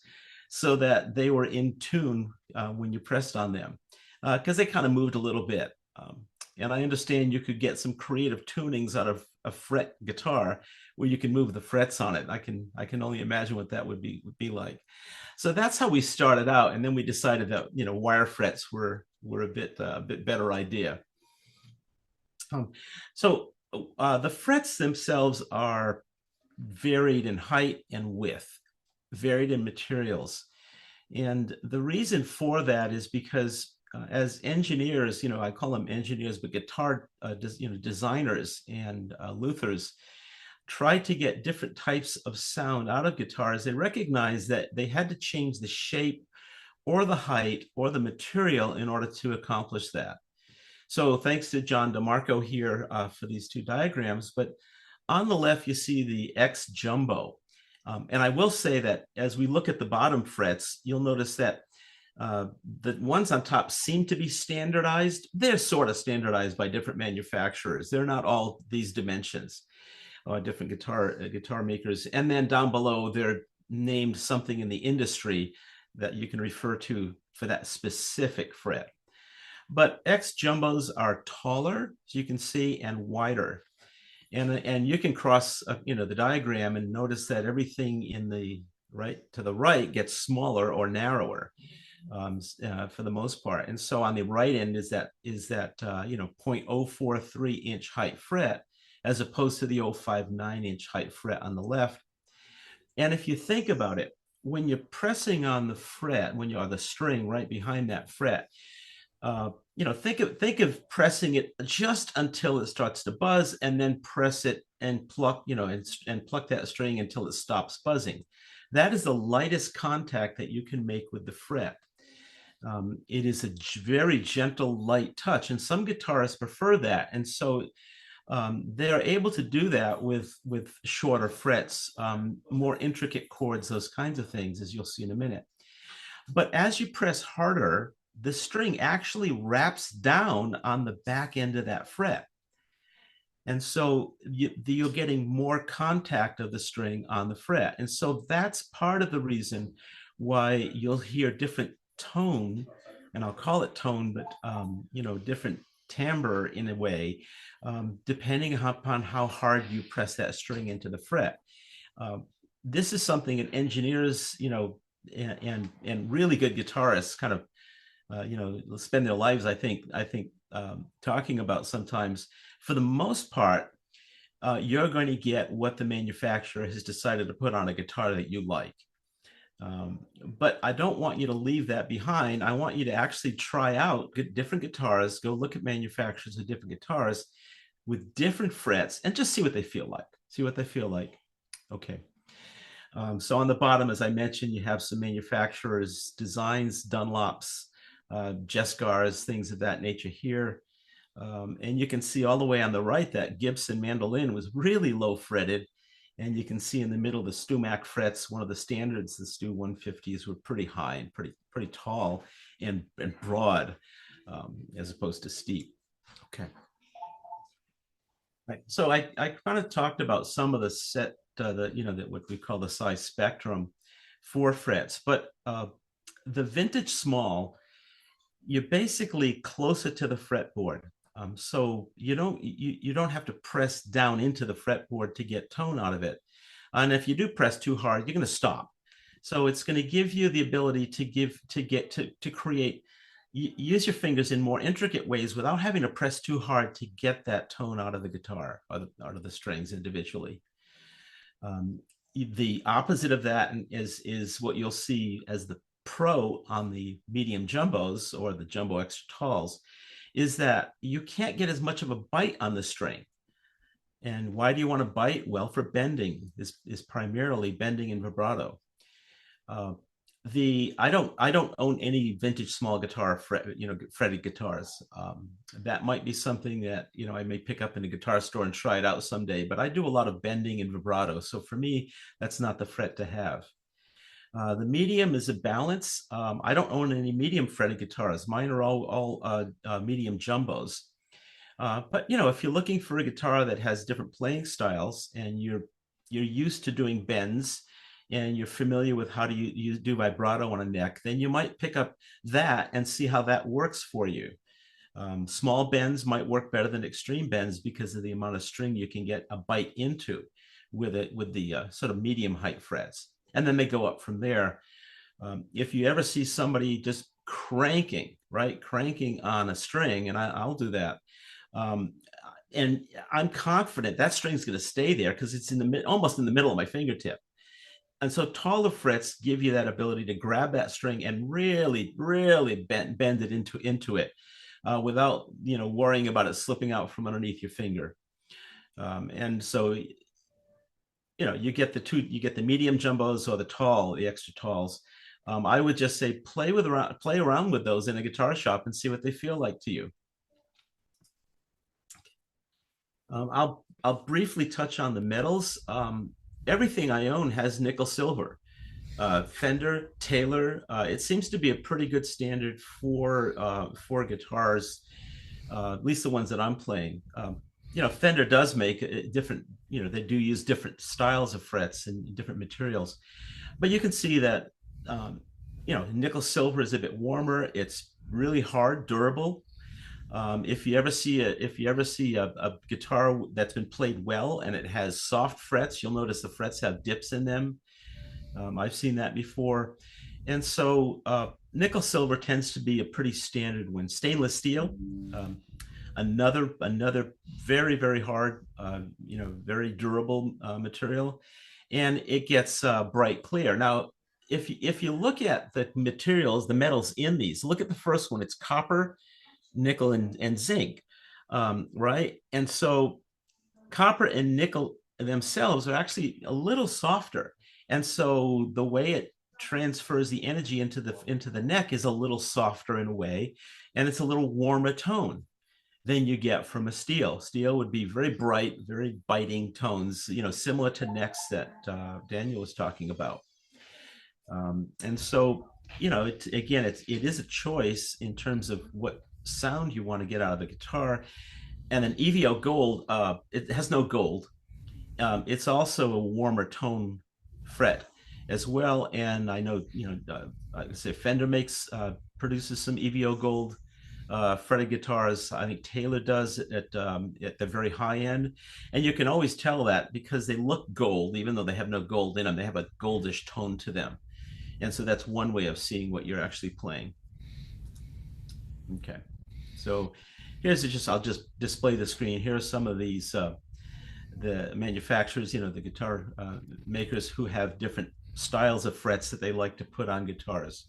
so that they were in tune when you pressed on them, because they kind of moved a little bit. And I understand you could get some creative tunings out of a fret guitar where you can move the frets on it. I can only imagine what that would be like. So that's how we started out, and then we decided that wire frets were a bit better idea. So the frets themselves are varied in height and width, varied in materials, and the reason for that is because as engineers, I call them engineers, but guitar designers and luthiers tried to get different types of sound out of guitars. They recognized that they had to change the shape or the height or the material in order to accomplish that. So thanks to John DeMarco here for these two diagrams. But on the left, you see the X Jumbo. And I will say that as we look at the bottom frets, you'll notice that the ones on top seem to be standardized. They're sort of standardized by different manufacturers. They're not all these dimensions. Different guitar makers. And then down below, they're named something in the industry that you can refer to for that specific fret. But X Jumbos are taller, as you can see, and wider. And you can cross the diagram and notice that everything in the to the right gets smaller or narrower for the most part. And so on the right end is that 0.043 inch height fret, as opposed to the 0.59 inch height fret on the left. And if you think about it, when you're pressing on the fret, when you are the string right behind that fret, think of pressing it just until it starts to buzz, and then press it and pluck, and pluck that string until it stops buzzing. That is the lightest contact that you can make with the fret. It is a very gentle, light touch, and some guitarists prefer that. And so they're able to do that with shorter frets, more intricate chords, those kinds of things, as you'll see in a minute. But as you press harder, the string actually wraps down on the back end of that fret. And so you're getting more contact of the string on the fret. And so that's part of the reason why you'll hear different tone, and I'll call it tone, but different timbre in a way, depending upon how hard you press that string into the fret. This is something that engineers, and really good guitarists kind of, spend their lives, I think, talking about sometimes. For the most part, you're going to get what the manufacturer has decided to put on a guitar that you like. But I don't want you to leave that behind. I want you to actually try out different guitars, go look at manufacturers of different guitars with different frets, and just see what they feel like. Okay. So on the bottom, as I mentioned, you have some manufacturers' designs, Dunlops, Jescars, things of that nature here. And you can see all the way on the right that Gibson mandolin was really low fretted. And you can see in the middle, the Stumac frets, one of the standards, the Stu 150s were pretty high and pretty tall and broad, as opposed to steep. Okay. Right. So I kind of talked about some of the set, what we call the size spectrum for frets, but the vintage small, you're basically closer to the fretboard. So you don't have to press down into the fretboard to get tone out of it. And if you do press too hard, you're going to stop. So it's going to give you the ability to create, use your fingers in more intricate ways without having to press too hard to get that tone out of the guitar or out of the strings individually. The opposite of that is what you'll see as the pro on the medium jumbos or the jumbo extra talls, is that you can't get as much of a bite on the string. And why do you want to bite? Well, for bending is primarily bending and vibrato. I don't own any vintage small guitar fretted guitars. That might be something that I may pick up in a guitar store and try it out someday, but I do a lot of bending and vibrato, so for me that's not the fret to have. The medium is a balance. I don't own any medium fretted guitars. Mine are all medium jumbos. But if you're looking for a guitar that has different playing styles and you're used to doing bends and you're familiar with how you do vibrato on a neck, then you might pick up that and see how that works for you. Small bends might work better than extreme bends because of the amount of string you can get a bite into with the sort of medium height frets. And then they go up from there. If you ever see somebody just cranking on a string, and I'll do that, and I'm confident that string's going to stay there because it's almost in the middle of my fingertip. And so taller frets give you that ability to grab that string and really, really bend it into it without worrying about it slipping out from underneath your finger. And so you get the medium jumbos or the extra talls. I would just say play around with those in a guitar shop and see what they feel like to you. I'll briefly touch on the metals. Everything I own has nickel silver. Fender, Taylor. It seems to be a pretty good standard for guitars, at least the ones that I'm playing. Fender does make a different. They do use different styles of frets and different materials, but you can see that nickel silver is a bit warmer. It's really hard, durable. If you ever see a guitar that's been played well and it has soft frets, you'll notice the frets have dips in them. I've seen that before. And so nickel silver tends to be a pretty standard one. Stainless steel, another very, very hard, very durable material, and it gets bright clear. Now, if you look at the materials, the metals in these, look at the first one. It's copper, nickel, and zinc, right? And so copper and nickel themselves are actually a little softer, and so the way it transfers the energy into the neck is a little softer in a way, and it's a little warmer tone than you get from a steel. Steel would be very bright, very biting tones, similar to necks that Daniel was talking about. And so, it is a choice in terms of what sound you want to get out of the guitar. And an EVO gold, it has no gold. It's also a warmer tone fret as well. And I know, like I say, Fender produces some EVO gold fretted guitars. I think Taylor does at the very high end, and you can always tell that because they look gold, even though they have no gold in them. They have a goldish tone to them, and so that's one way of seeing what you're actually playing. Okay, so I'll just display the screen. Here are some of these the manufacturers, the guitar makers who have different styles of frets that they like to put on guitars.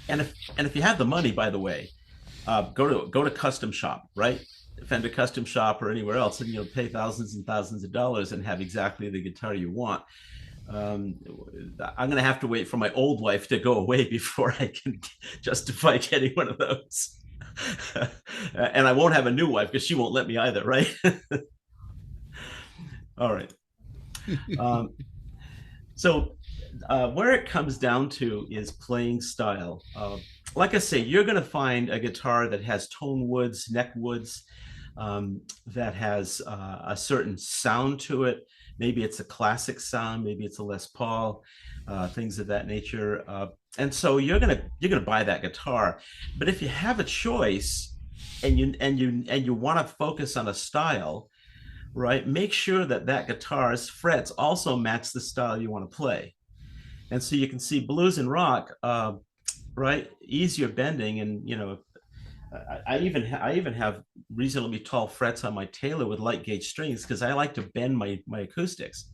And if you have the money, by the way, go to custom shop, right? Fender Custom Shop or anywhere else, and pay thousands and thousands of dollars and have exactly the guitar you want. I'm going to have to wait for my old wife to go away before I can justify getting one of those. And I won't have a new wife because she won't let me either, right? All right. So where it comes down to is playing style. Like I say, you're going to find a guitar that has tone woods, neck woods, that has a certain sound to it. Maybe it's a classic sound, maybe it's a Les Paul, things of that nature. And so you're gonna buy that guitar. But if you have a choice and you want to focus on a style, right, make sure that guitar's frets also match the style you want to play. And so you can see blues and rock, right, easier bending, and I even have reasonably tall frets on my Taylor with light gauge strings because I like to bend my acoustics.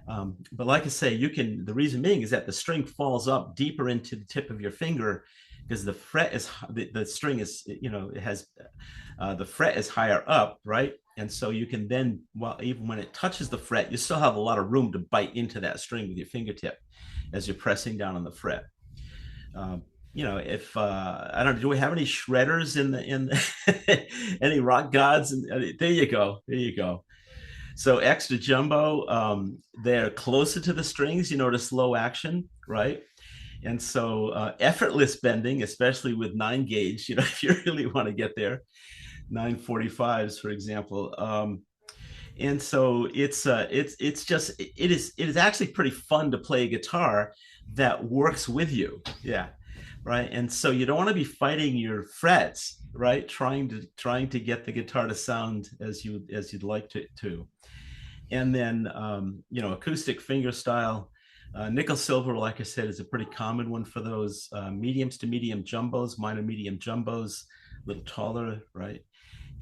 But like I say, the reason being is that the string falls up deeper into the tip of your finger because the string is, it has, the fret is higher up, right? And so you can then, even when it touches the fret, you still have a lot of room to bite into that string with your fingertip as you're pressing down on the fret. If I don't know, do we have any shredders in any rock gods? And there you go. So extra jumbo, they're closer to the strings, to slow action, right? And so effortless bending, especially with 9 gauge, if you really want to get there, 945s, for example. And so it is actually pretty fun to play a guitar that works with you. Yeah. Right. And so you don't want to be fighting your frets, right? Trying to get the guitar to sound as you'd like to. And then, acoustic finger style, nickel silver, like I said, is a pretty common one for those mediums to medium jumbos, minor medium jumbos, a little taller, right?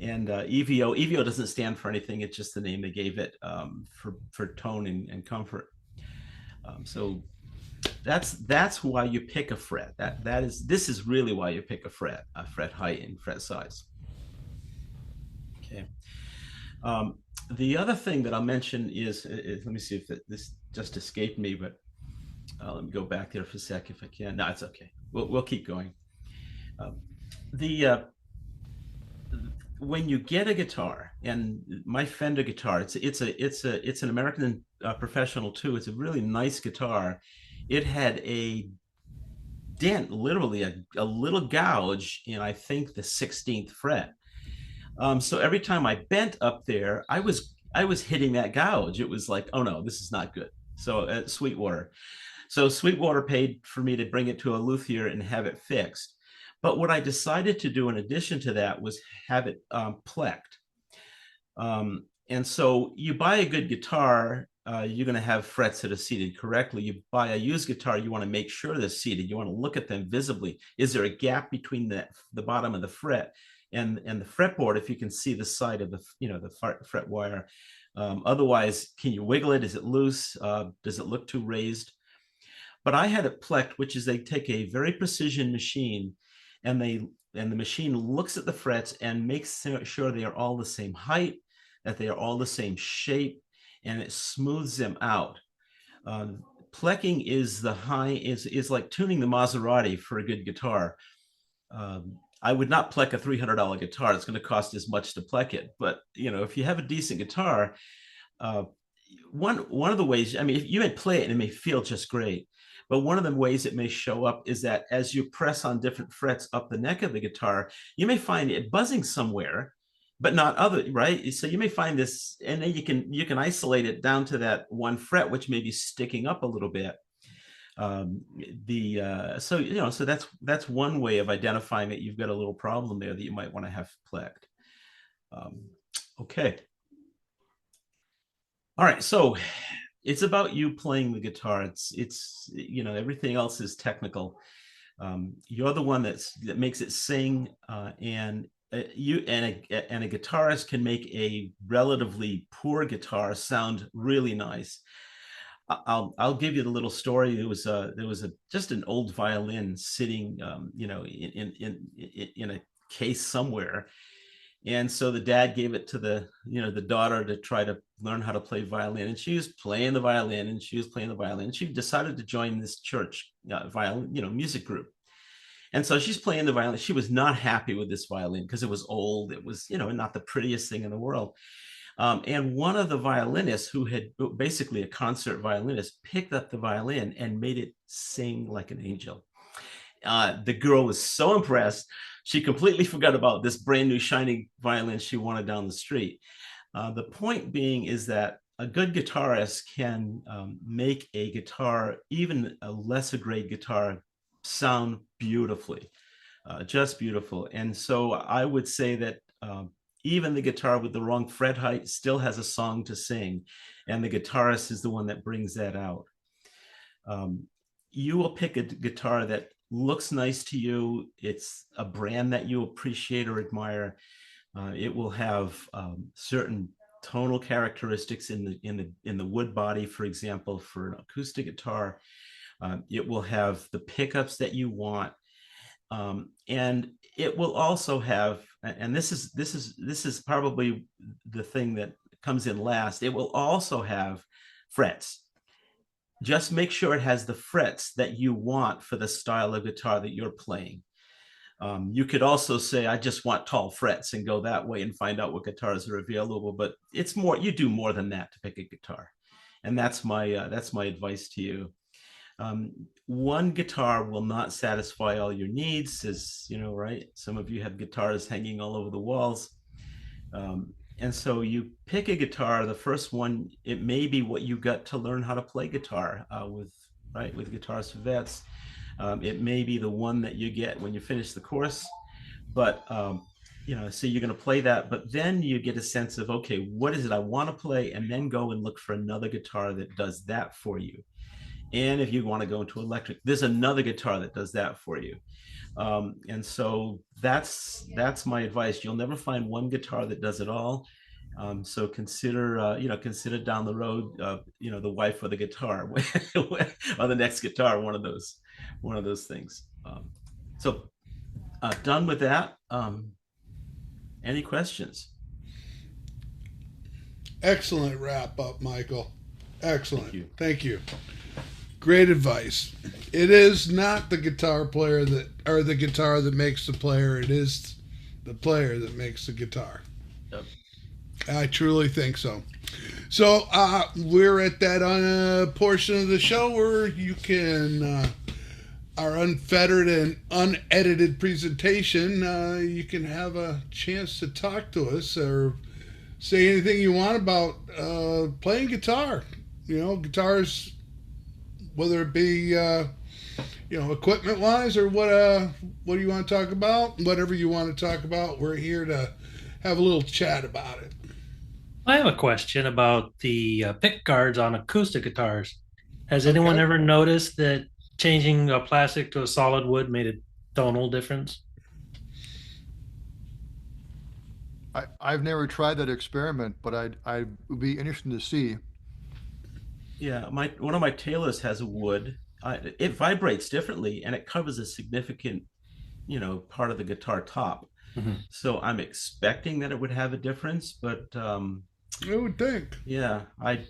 And EVO doesn't stand for anything. It's just the name they gave it for tone and comfort. So that's why you pick a fret. This is really why you pick a fret height and fret size. Okay. The other thing that I'll mention is let me see if this just escaped me, but let me go back there for a sec if I can. No, it's okay. We'll keep going. When you get a guitar, and my Fender guitar, it's an American Professional too. It's a really nice guitar. It had a dent, literally a little gouge in, I think, the 16th fret. So every time I bent up there, I was hitting that gouge. It was like, oh no, this is not good. So Sweetwater paid for me to bring it to a luthier and have it fixed. But what I decided to do in addition to that was have it plecked. And so you buy a good guitar, you're going to have frets that are seated correctly. You buy a used guitar, you want to make sure they're seated. You want to look at them visibly. Is there a gap between the bottom of the fret and the fretboard, if you can see the side of the fret wire? Otherwise, can you wiggle it? Is it loose? Does it look too raised? But I had it plecked, which is they take a very precision machine and the machine looks at the frets and makes sure they are all the same height, that they are all the same shape, and it smooths them out. Plecking is like tuning the Maserati for a good guitar. I would not pleck a $300 guitar. It's going to cost as much to pleck it. But if you have a decent guitar, one of the ways, I mean, if you may play it and it may feel just great, but one of the ways it may show up is that as you press on different frets up the neck of the guitar, you may find it buzzing somewhere, but not other, right? So you may find this, and then you can isolate it down to that one fret, which may be sticking up a little bit. So that's one way of identifying that you've got a little problem there that you might want to have plecked. Okay. All right. So it's about you playing the guitar. It's everything else is technical. You're the one that makes it sing, and a guitarist can make a relatively poor guitar sound really nice. I'll give you the little story. There was just an old violin sitting, in a case somewhere, and so the dad gave it to the daughter to try to learn how to play violin, and she was playing the violin, and she decided to join this church violin, music group. And so she's playing the violin. She was not happy with this violin because it was old. It was, not the prettiest thing in the world. And one of the violinists, who had basically a concert violinist, picked up the violin and made it sing like an angel. The girl was so impressed. she completely forgot about this brand new shiny violin she wanted down the street. The point being is that a good guitarist can make a guitar, even a lesser grade guitar, sound beautifully, just beautiful. And so I would say that even the guitar with the wrong fret height still has a song to sing, and the guitarist is the one that brings that out. You will pick a guitar that looks nice to you. It's a brand that you appreciate or admire. It will have certain tonal characteristics in the wood body, for example, for an acoustic guitar. It will have the pickups that you want, and it will also have, and this is probably the thing that comes in last. It will also have frets. Just make sure it has the frets that you want for the style of guitar that you're playing. You could also say, I just want tall frets, and go that way and find out what guitars are available. But it's more, you do more than that to pick a guitar. And that's my advice to you. One guitar will not satisfy all your needs, as you know, right? Some of you have guitars hanging all over the walls. And so you pick a guitar, the first one, it may be what you got to learn how to play guitar with Guitars for Vets. It may be the one that you get when you finish the course, but so you're going to play that, but then you get a sense of, okay, what is it I want to play? And then go and look for another guitar that does that for you. And if you want to go into electric, there's another guitar that does that for you. And so that's my advice. You'll never find one guitar that does it all. So consider down the road, the wife or the guitar or the next guitar, one of those things. Done with that. Any questions? Excellent wrap up, Michael. Excellent. Thank you. Great advice. It is not the guitar player the guitar that makes the player. It is the player that makes the guitar. Yep. I truly think so. So we're at that portion of the show where you can, our unfettered and unedited presentation, you can have a chance to talk to us or say anything you want about playing guitar. Guitars, whether it be equipment wise or what do you want to talk about? Whatever you want to talk about, we're here to have a little chat about it. I have a question about the pick guards on acoustic guitars. Has anyone ever noticed that changing a plastic to a solid wood made a tonal difference? I've never tried that experiment, but I would be interested to see. Yeah, one of my Taylors has a wood. It vibrates differently, and it covers a significant, part of the guitar top. Mm-hmm. So I'm expecting that it would have a difference, but I would think. Yeah, I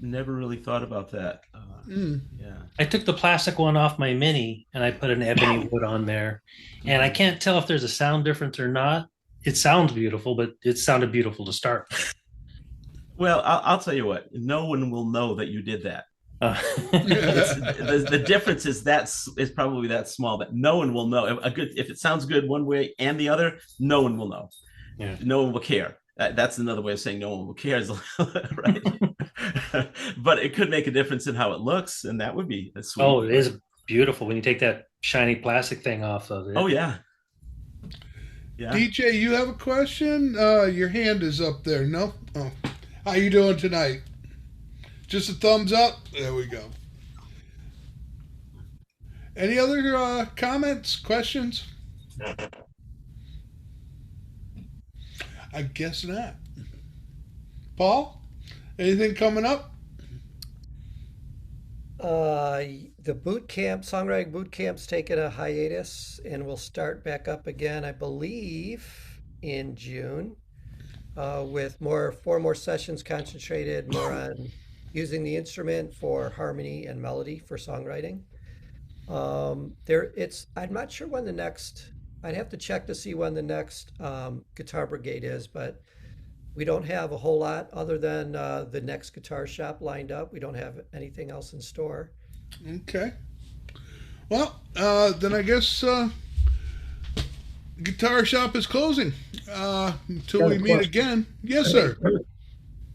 never really thought about that. Yeah, I took the plastic one off my Mini and I put an ebony wood on there, and I can't tell if there's a sound difference or not. It sounds beautiful, but it sounded beautiful to start with. Well, I'll tell you what. No one will know that you did that. The difference is probably that small that no one will know. If it sounds good one way and the other, no one will know. Yeah. No one will care. That's another way of saying no one will care, right? But it could make a difference in how it looks, and that would be a sweet. Oh, it is beautiful when you take that shiny plastic thing off of it. Oh yeah. Yeah. DJ, you have a question? Your hand is up there. No? Oh. How you doing tonight? Just a thumbs up? There we go. Any other comments, questions? I guess not. Paul, anything coming up? The boot camp, songwriting boot camp's taken a hiatus and will start back up again, I believe, in June, with 4 more sessions concentrated more on using the instrument for harmony and melody for songwriting. I'm not sure when the next, I'd have to check to see when the next Guitar Brigade is, but we don't have a whole lot other than the next guitar shop lined up. We don't have anything else in store. Okay. Well, then I guess guitar shop is closing until Got we a meet question. again. Yes, sir.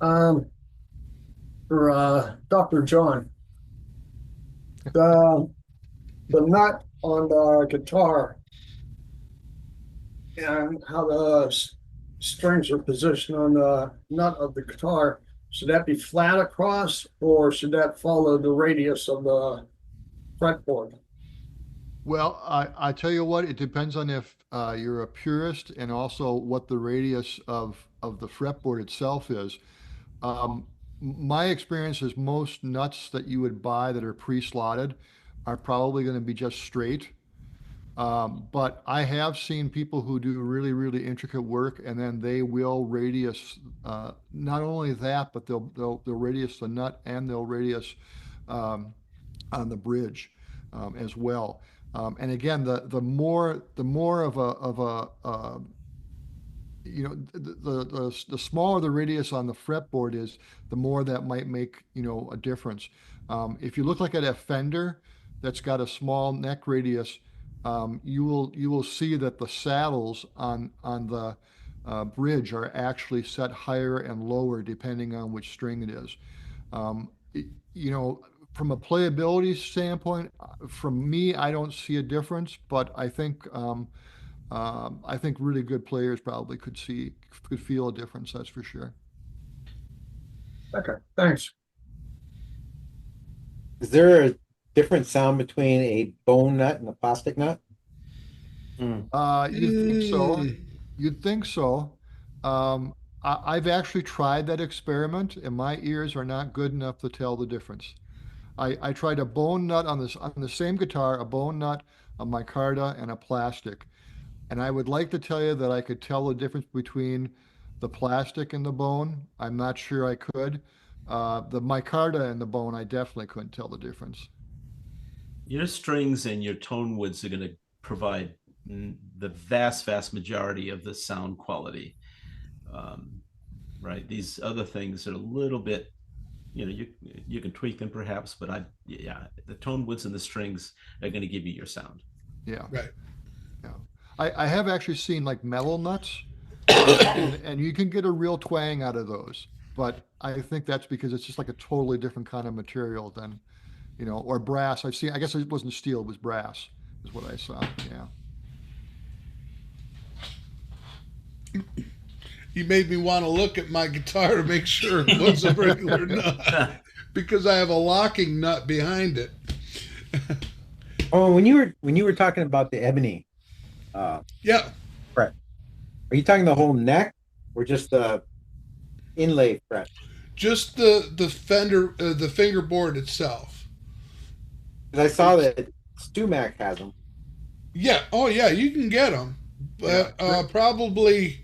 Um, for Dr. John, the nut on the guitar and how the strings are positioned on the nut of the guitar, should that be flat across or should that follow the radius of the fretboard? Well, I tell you what, it depends on if you're a purist and also what the radius of the fretboard itself is. My experience is most nuts that you would buy that are pre-slotted are probably going to be just straight. But I have seen people who do really, really intricate work, and then they will radius not only that, but they'll radius the nut and they'll radius on the bridge as well. And again, the more of a the smaller the radius on the fretboard is, the more that might make a difference. If you look like at a Fender that's got a small neck radius, you will see that the saddles on the bridge are actually set higher and lower depending on which string it is. From a playability standpoint, from me, I don't see a difference, but I think really good players probably could feel a difference. That's for sure. Okay, thanks. Is there a different sound between a bone nut and a plastic nut? You'd think so. You'd think so. I've actually tried that experiment, and my ears are not good enough to tell the difference. I tried a bone nut on the same guitar, a bone nut, a micarta, and a plastic. And I would like to tell you that I could tell the difference between the plastic and the bone. I'm not sure I could. The micarta and the bone, I definitely couldn't tell the difference. Your strings and your Tonewoods are going to provide the vast majority of the sound quality. Right? These other things are a little bit, you can tweak them perhaps, but the Tonewoods and the strings are going to give you your sound. Yeah. Right. Yeah. I have actually seen like metal nuts, and you can get a real twang out of those. But I think that's because it's just like a totally different kind of material than, or brass. I guess it wasn't steel, it was brass, is what I saw. Yeah. You made me want to look at my guitar to make sure it was a regular nut because I have a locking nut behind it. Oh, when you were talking about the ebony, Yeah, fret, are you talking the whole neck or just the inlay fret? just the fender, the fingerboard itself. Because I saw that Stumac has them. Yeah. Oh, yeah. You can get them, but probably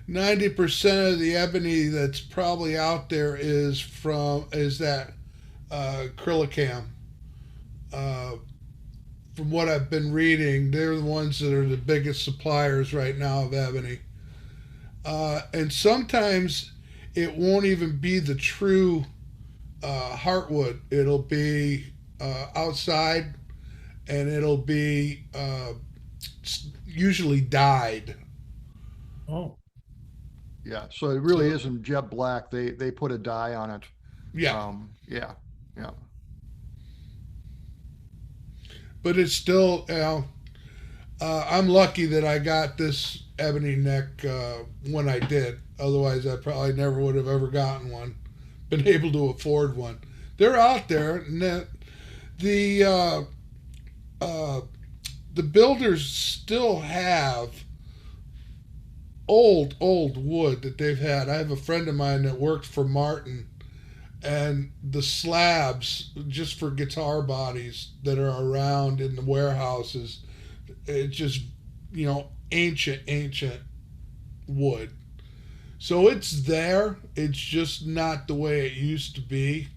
90% of the ebony that's probably out there is that Acrylicam. From what I've been reading, they're the ones that are the biggest suppliers right now of ebony. And sometimes it won't even be the true heartwood. It'll be outside, and it'll be usually dyed. Oh, Yeah. So it really isn't jet black. They put a dye on it. Yeah. Yeah. But it's still, I'm lucky that I got this ebony neck when I did. Otherwise, I probably never would have ever gotten one, been able to afford one. They're out there, and the builders still have old wood that they've had. I have a friend of mine that worked for Martin, and the slabs just for guitar bodies that are around in the warehouses, it's just ancient wood. So it's there, it's just not the way it used to be.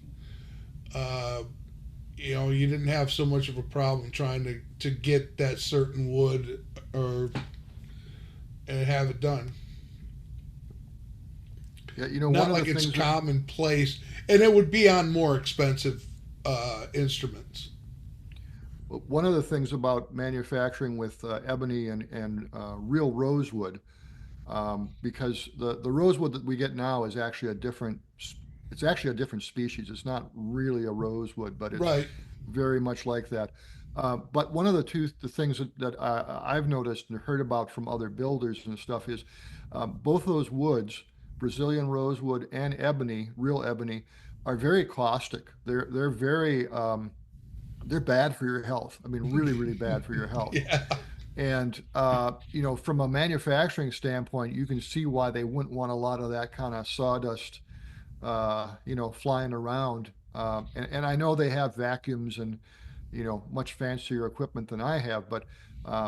You didn't have so much of a problem trying to get that certain wood and have it done. Yeah. Not One like of the it's things commonplace, and it would be on more expensive instruments. one of the things about manufacturing with ebony and real rosewood, because the rosewood that we get now is actually it's actually a different species. It's not really a rosewood, but it's Right. very much like that. But one of the things that I've noticed and heard about from other builders and stuff is both those woods, Brazilian rosewood and ebony, real ebony, are very caustic. They're very they're bad for your health. I mean, really, really bad for your health. Yeah. And from a manufacturing standpoint, you can see why they wouldn't want a lot of that kind of sawdust, flying around. And I know they have vacuums and much fancier equipment than I have, but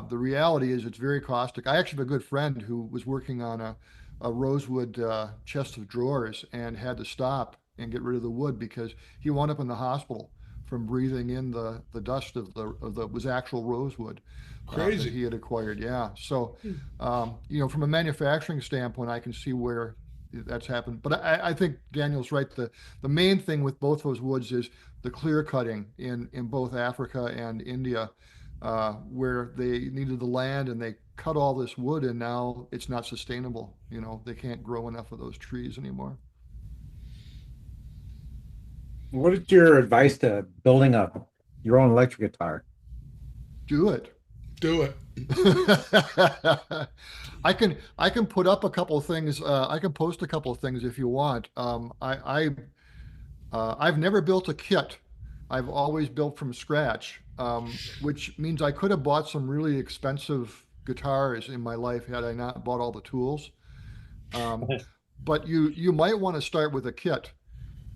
the reality is it's very caustic. I actually have a good friend who was working on a rosewood chest of drawers and had to stop and get rid of the wood because he wound up in the hospital from breathing in the dust of the was actual rosewood that Crazy. he had acquired. Yeah. So, from a manufacturing standpoint, I can see where that's happened. But I think Daniel's right. The main thing with both those woods is the clear cutting in both Africa and India, where they needed the land and they cut all this wood and now it's not sustainable. They can't grow enough of those trees anymore. What is your advice to building up your own electric guitar? Do it. Do it. I can put up a couple of things. I can post a couple of things if you want. I've never built a kit. I've always built from scratch, which means I could have bought some really expensive guitars in my life had I not bought all the tools. But you might want to start with a kit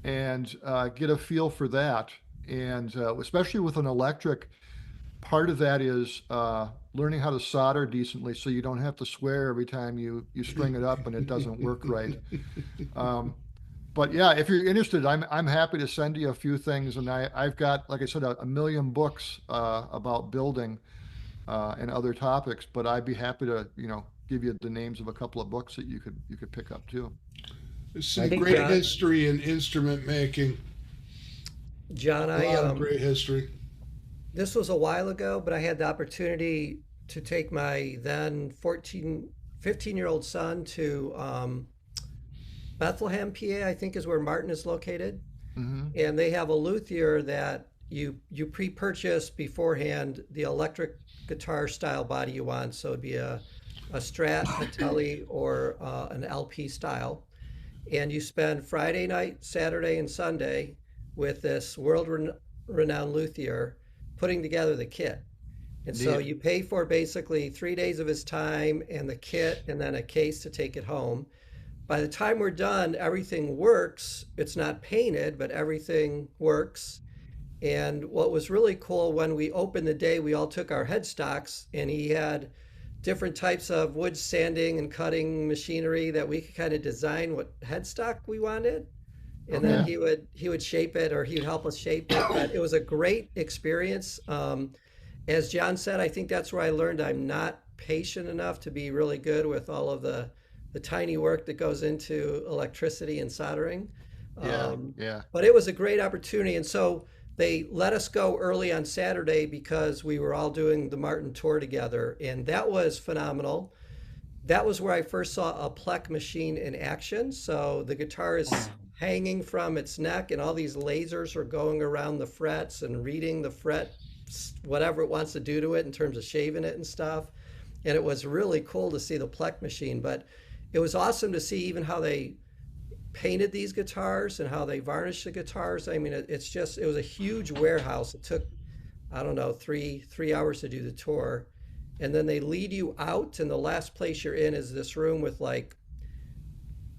and get a feel for that. And especially with an electric, part of that is learning how to solder decently so you don't have to swear every time you string it up and it doesn't work right. But yeah, if you're interested, I'm happy to send you a few things. And I've got, like I said, a million books about building and other topics. But I'd be happy to give you the names of a couple of books that you could pick up too. There's some I think great John- history in instrument making. John, A lot of great history. this was a while ago, but I had the opportunity to take my then 15-year-old son to Bethlehem, PA, I think is where Martin is located. Hmm. And they have a luthier that you pre-purchase beforehand the electric guitar style body you want. So it'd be a Strat, a Tele, or an LP style. And you spend Friday night, Saturday, and Sunday with this world-renowned luthier putting together the kit. And so Neat. you pay for basically 3 days of his time and the kit and then a case to take it home. By the time we're done, everything works. It's not painted, but everything works. And what was really cool, when we opened the day, we all took our headstocks and he had different types of wood sanding and cutting machinery that we could kind of design what headstock we wanted. And then Okay. he would shape it, or he would help us shape it. But it was a great experience. As John said, I think that's where I learned I'm not patient enough to be really good with all of the tiny work that goes into electricity and soldering. Yeah. Yeah. But it was a great opportunity. And so they let us go early on Saturday because we were all doing the Martin tour together. And that was phenomenal. That was where I first saw a Plek machine in action. So the guitar is hanging from its neck and all these lasers are going around the frets and reading the fret, whatever it wants to do to it in terms of shaving it and stuff. And it was really cool to see the Plek machine, but it was awesome to see even how they painted these guitars and how they varnished the guitars. I mean, it was a huge warehouse. It took, I don't know, three hours to do the tour. And then they lead you out, and the last place you're in is this room with like,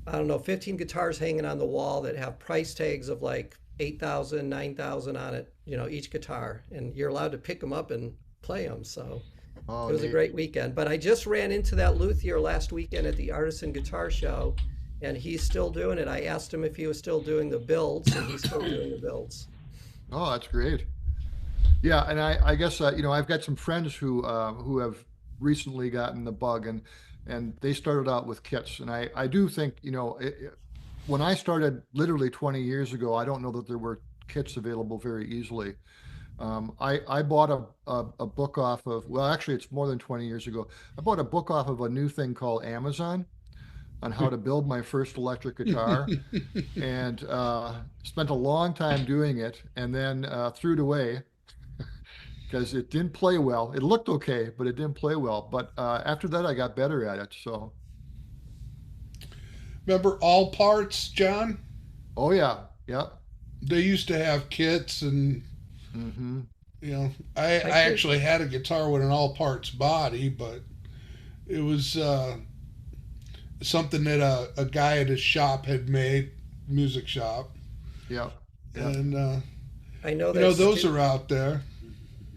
I don't know, 15 guitars hanging on the wall that have price tags of like 8,000, 9,000 on it, each guitar. And you're allowed to pick them up and play them. So Oh, it was a neat. great weekend. But I just ran into that luthier last weekend at the Artisan Guitar Show, and he's still doing it. I asked him if he was still doing the builds, and he's still doing the builds. Oh, that's great. Yeah, and I guess I've got some friends who have recently gotten the bug, and they started out with kits, and I do think when I started literally 20 years ago, I don't know that there were kits available very easily. I bought a book off of, well, actually, it's more than 20 years ago. I bought a book off of a new thing called Amazon on how to build my first electric guitar, and spent a long time doing it, and then threw it away because it didn't play well. It looked okay, but it didn't play well. But after that, I got better at it. So, Remember All Parts, John? oh yeah, yeah. They used to have kits, and Mm-hmm. I I actually had a guitar with an all parts body, but it was something that a guy at his shop had made, music shop, Yeah, yeah. and I know that those are out there.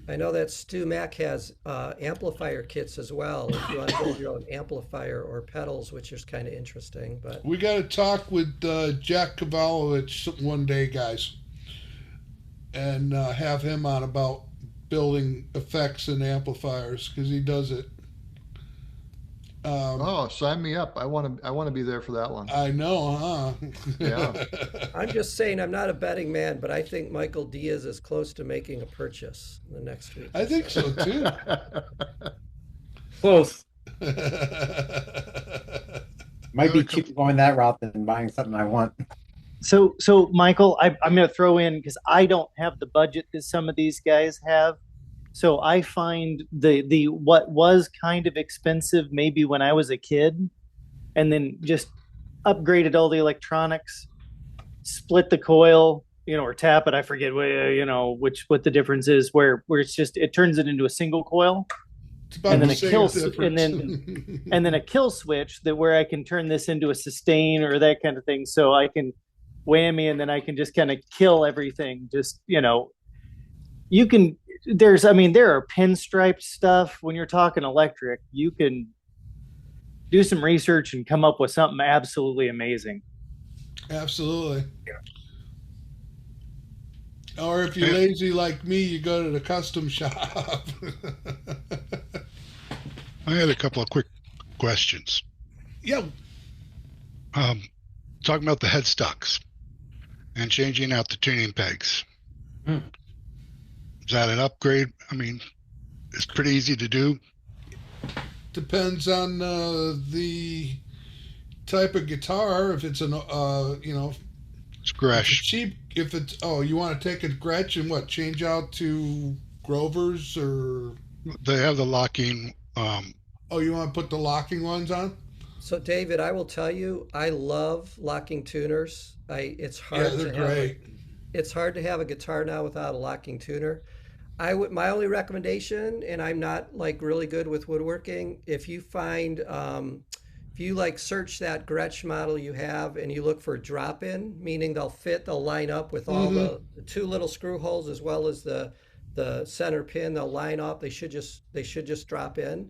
I know that Stu Mack has amplifier kits as well. If you want to build your own amplifier or pedals, which is kind of interesting. But We got to talk with Jack Kavalovich one day, guys, and have him on about building effects and amplifiers, because he does it. Oh, sign me up. I want to be there for that one. I know, huh? Yeah. I'm just saying, I'm not a betting man, but I think Michael Diaz is close to making a purchase in the next week. I think so too. Close. Might be cheaper going that route than buying something I want. So Michael, I'm going to throw in, because I don't have the budget that some of these guys have. So I find the what was kind of expensive maybe when I was a kid, and then just upgraded all the electronics, split the coil, or tap it. I forget what the difference is. Where it's just, it turns it into a single coil, It's about and then the a same kill, difference. and then a kill switch that where I can turn this into a sustain or that kind of thing. So I can whammy, and then I can just kind of kill everything. Just you can. There are pinstripe stuff. When you're talking electric, you can do some research and come up with something absolutely amazing. Absolutely. Or if you're lazy like me, you go to the custom shop. I had a couple of quick questions. Yeah. Talking about the headstocks and changing out the tuning pegs. Is that an upgrade? I mean, it's pretty easy to do. Depends on the type of guitar. If it's It's Gresh. cheap. If it's you want to take a Gretsch and change out to Grovers, or They have the locking. you want to put the locking ones on? So David, I will tell you, I love locking tuners. It's hard Yeah, they're to have great. it's hard to have a guitar now without a locking tuner. My only recommendation, and I'm not really good with woodworking, if you find if you search that Gretsch model you have and you look for drop in, meaning they'll line up with all the two little screw holes as well as the center pin, they'll line up, they should just drop in.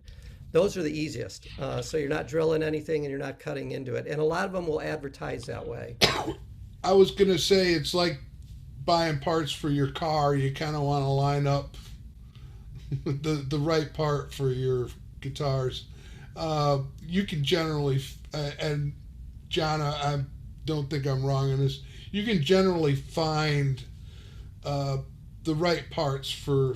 Those are the easiest. So you're not drilling anything and you're not cutting into it. And a lot of them will advertise that way. I was gonna say it's like buying parts for your car. You kind of want to line up the right part for your guitars. You can generally, and John, I don't think I'm wrong in this. You can generally find the right parts for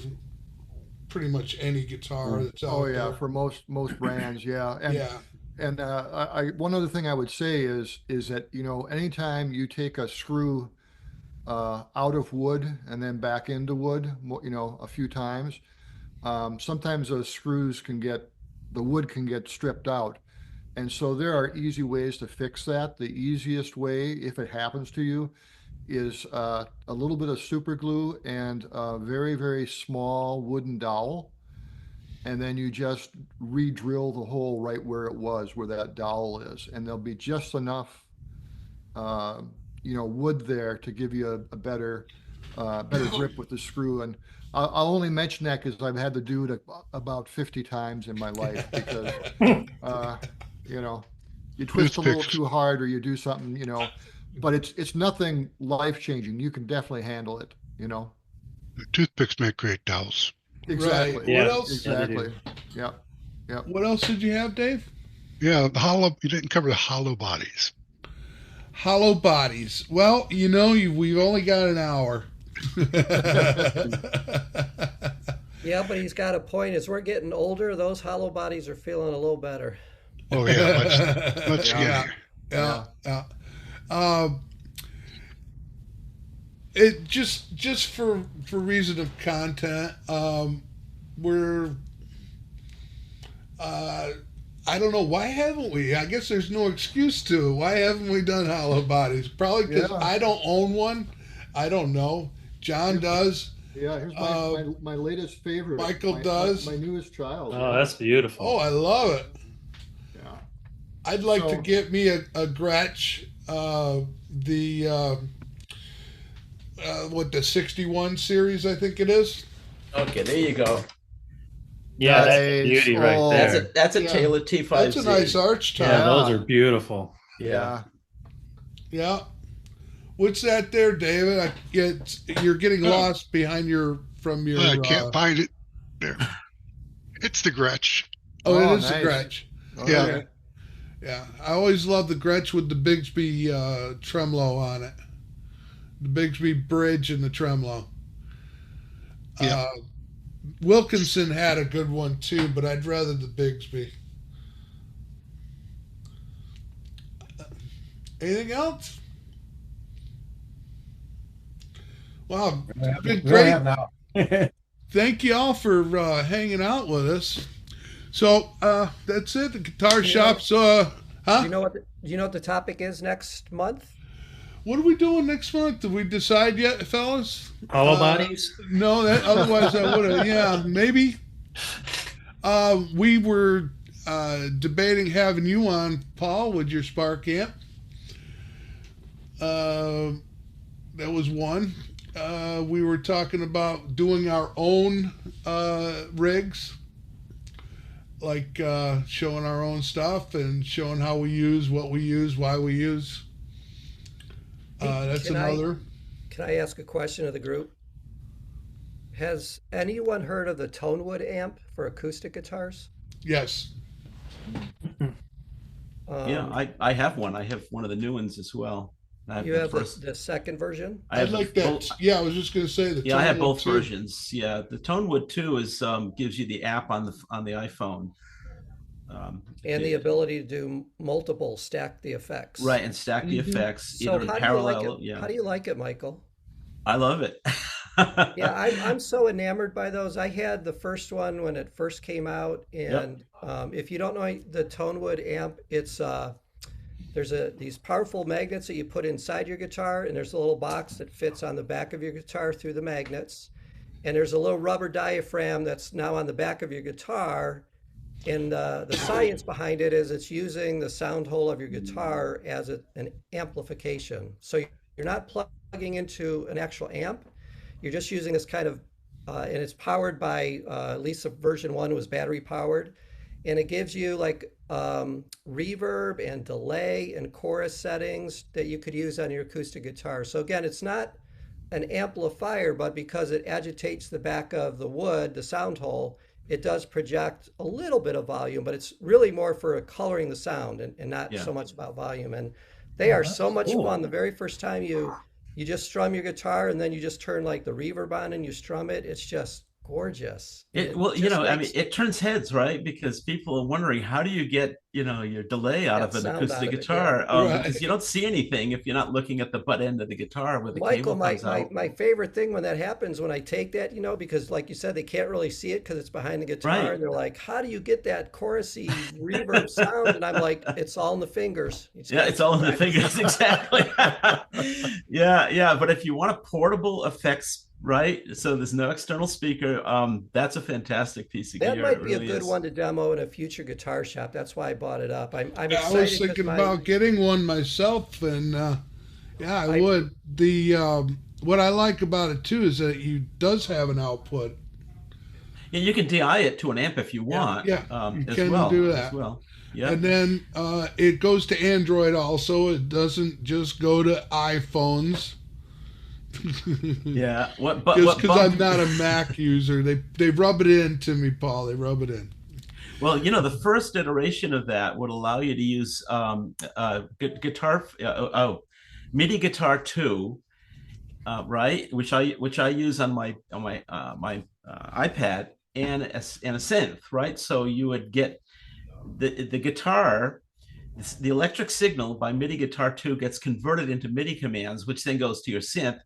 pretty much any guitar that's out Oh yeah, there. for most brands, yeah. And Yeah. and one other thing I would say is that anytime you take a screw out of wood and then back into wood, a few times, sometimes those screws the wood can get stripped out. And so there are easy ways to fix that. The easiest way, if it happens to you, is a little bit of super glue and a very, very small wooden dowel. And then you just re-drill the hole right where it was, where that dowel is. And there'll be just enough wood there to give you a better grip with the screw. And I'll only mention that because I've had to do it about 50 times in my life, because you twist a little too hard or you do something, but it's nothing life-changing. You can definitely handle it. Toothpicks make great dowels. Exactly. Right. Yeah. What else? Exactly. Yeah. What else did you have, Dave? Yeah, the hollow. You didn't cover the hollow bodies. Hollow bodies. Well, we've only got an hour. Yeah, but he's got a point. As we're getting older, those hollow bodies are feeling a little better. Oh yeah, much Yeah, skinnier. yeah. It just for reason of content, we're I don't know, why haven't we? I guess there's no excuse to it. Why haven't we done hollow bodies? Probably because Yeah. I don't own one. I don't know. John does. Yeah, here's my latest favorite. Michael my, does. My newest child. Oh, that's beautiful. Oh, I love it. Yeah. I'd like to So- get me a Gretsch, the 61 series, I think it is. Okay, there you go. Yeah, that's Nice. a beauty right Oh. there. That's a Yeah. Taylor T5Z. That's a nice arch top. Yeah, those are beautiful. Yeah. Yeah. What's that there, David? You're getting lost behind from your. I can't find it. There. It's the Gretsch. Oh, Oh, it is nice. the Gretsch. Yeah. Okay. Yeah, I always love the Gretsch with the Bigsby tremolo on it. The Bigsby bridge and the tremolo. Yeah. Wilkinson had a good one too, but I'd rather the Bigsby. Anything else? Wow, We don't it's been have great. now. Thank you all for hanging out with us. So that's it. The guitar shops. Do you know what the topic is next month? What are we doing next month? Did we decide yet, fellas? Hollow bodies? No, otherwise I would have. Yeah, maybe. We were debating having you on, Paul, with your Spark amp. That was one. We were talking about doing our own rigs, like showing our own stuff and showing how we use, what we use, why we use. That's Can another. Can I ask a question of the group? Has anyone heard of the Tonewood amp for acoustic guitars? Yes. Yeah, I have one. I have one of the new ones as well. I have You the have first. the second version? I I'd have like the that. full- Yeah, I was just going to say the. Yeah, I have Tonewood both too. versions. Yeah, the Tonewood 2 is gives you the app on the iPhone. And the ability to do multiple stack the effects. Right, and stack the effects So either in how do you like parallel. it? Yeah, How do you like it, Michael? I love it. Yeah, I'm so enamored by those. I had the first one when it first came out, and if you don't know the Tonewood amp, it's there's these powerful magnets that you put inside your guitar, and there's a little box that fits on the back of your guitar through the magnets, and there's a little rubber diaphragm that's now on the back of your guitar. And the science behind it is it's using the sound hole of your guitar as an amplification. So you're not plugging into an actual amp. You're just using this kind of, and it's powered by, at least version 1 was battery powered. And it gives you like reverb and delay and chorus settings that you could use on your acoustic guitar. So again, it's not an amplifier, but because it agitates the back of the wood, the sound hole, it does project a little bit of volume, but it's really more for coloring the sound and not so much about volume. And they are so much fun. The very first time you just strum your guitar and then you just turn like the reverb on and you strum it, it's just gorgeous. Well, I mean, it turns heads, right? Because people are wondering, how do you get, your delay out of an sound acoustic out of it, guitar? Right. Because you don't see anything if you're not looking at the butt end of the guitar where the Michael, cable comes out. my favorite thing when that happens, when I take that, because like you said, they can't really see it because it's behind the guitar. Right. And they're like, how do you get that chorusy reverb sound? And I'm like, it's all in the fingers. Yeah, it's all in the fingers, exactly. Yeah. But if you want a portable effects, right? So there's no external speaker. That's a fantastic piece of That gear. might be It a really good is. one to demo in a future guitar shop. That's why I bought it up. I'm I excited. was 'cause thinking about getting one myself, and I would. The what I like about it too is that it does have an output. Yeah, you can DI it to an amp if you want. you as can well, do as that. well. Yeah. And then it goes to Android also. It doesn't just go to iPhones. Yeah. Just because I'm not a Mac user, they rub it in to me, Paul. They rub it in. Well, the first iteration of that would allow you to use MIDI Guitar 2 right? Which I use on my iPad and a synth, right? So you would get the guitar, the electric signal by MIDI Guitar 2 gets converted into MIDI commands, which then goes to your synth.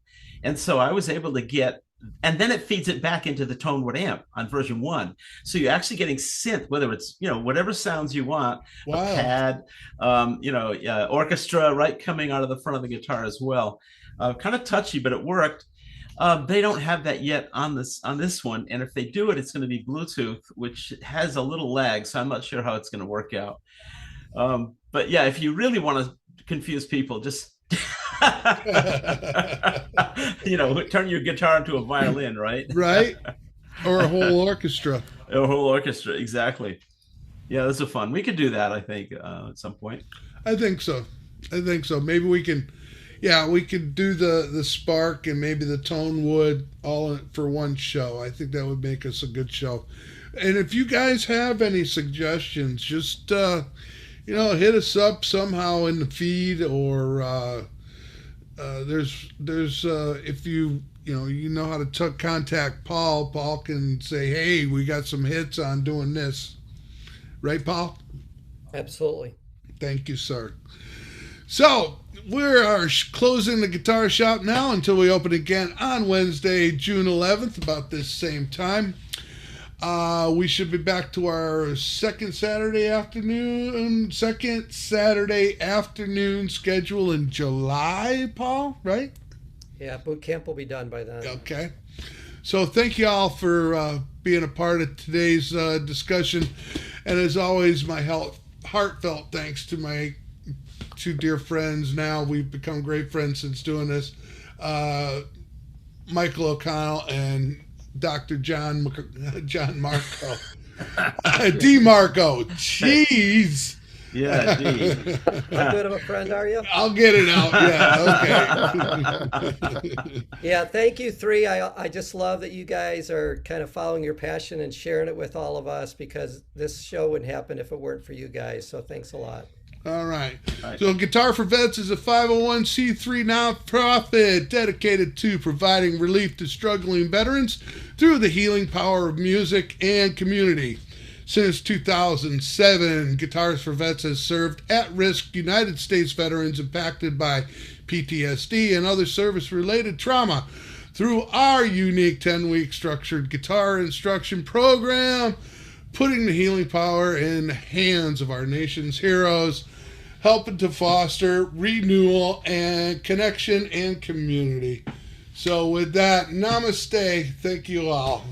And so I was able to get, and then it feeds it back into the Tonewood amp on version 1. So you're actually getting synth, whether it's, whatever sounds you want, Wow. a pad, orchestra, right, coming out of the front of the guitar as well. Kind of touchy, but it worked. They don't have that yet on this one, and if they do it, it's going to be Bluetooth, which has a little lag, so I'm not sure how it's going to work out. But yeah, if you really want to confuse people, just turn your guitar into a violin, right? Right, or a whole orchestra. A whole orchestra, exactly. Yeah, that's a fun. We could do that, I think, at some point. I think so. Maybe we can. Yeah, we could do the Spark and maybe the Tonewood all for one show. I think that would make us a good show. And if you guys have any suggestions, just hit us up somehow in the feed, or there's if you know how to contact Paul. Paul can say, hey, we got some hits on doing this, right, Paul? Absolutely. Thank you, sir. So we are closing the guitar shop now until we open again on Wednesday, June 11th, about this same time. We should be back to our second Saturday afternoon schedule in July, Paul, right? Yeah, boot camp will be done by then. Okay. So thank you all for being a part of today's discussion. And as always, my heartfelt thanks to my two dear friends. Now we've become great friends since doing this. Michael O'Connell and Dr. John Marco. DeMarco. Jeez. Yeah, D. How good of a friend are you? I'll get it out. Yeah, okay. Yeah, thank you, three. I just love that you guys are kind of following your passion and sharing it with all of us, because this show wouldn't happen if it weren't for you guys. So thanks a lot. All right. So Guitar for Vets is a 501c3 nonprofit dedicated to providing relief to struggling veterans through the healing power of music and community. Since 2007, Guitars for Vets has served at-risk United States veterans impacted by PTSD and other service-related trauma through our unique 10-week structured guitar instruction program, putting the healing power in the hands of our nation's heroes, helping to foster renewal and connection and community. So with that, namaste. Thank you all.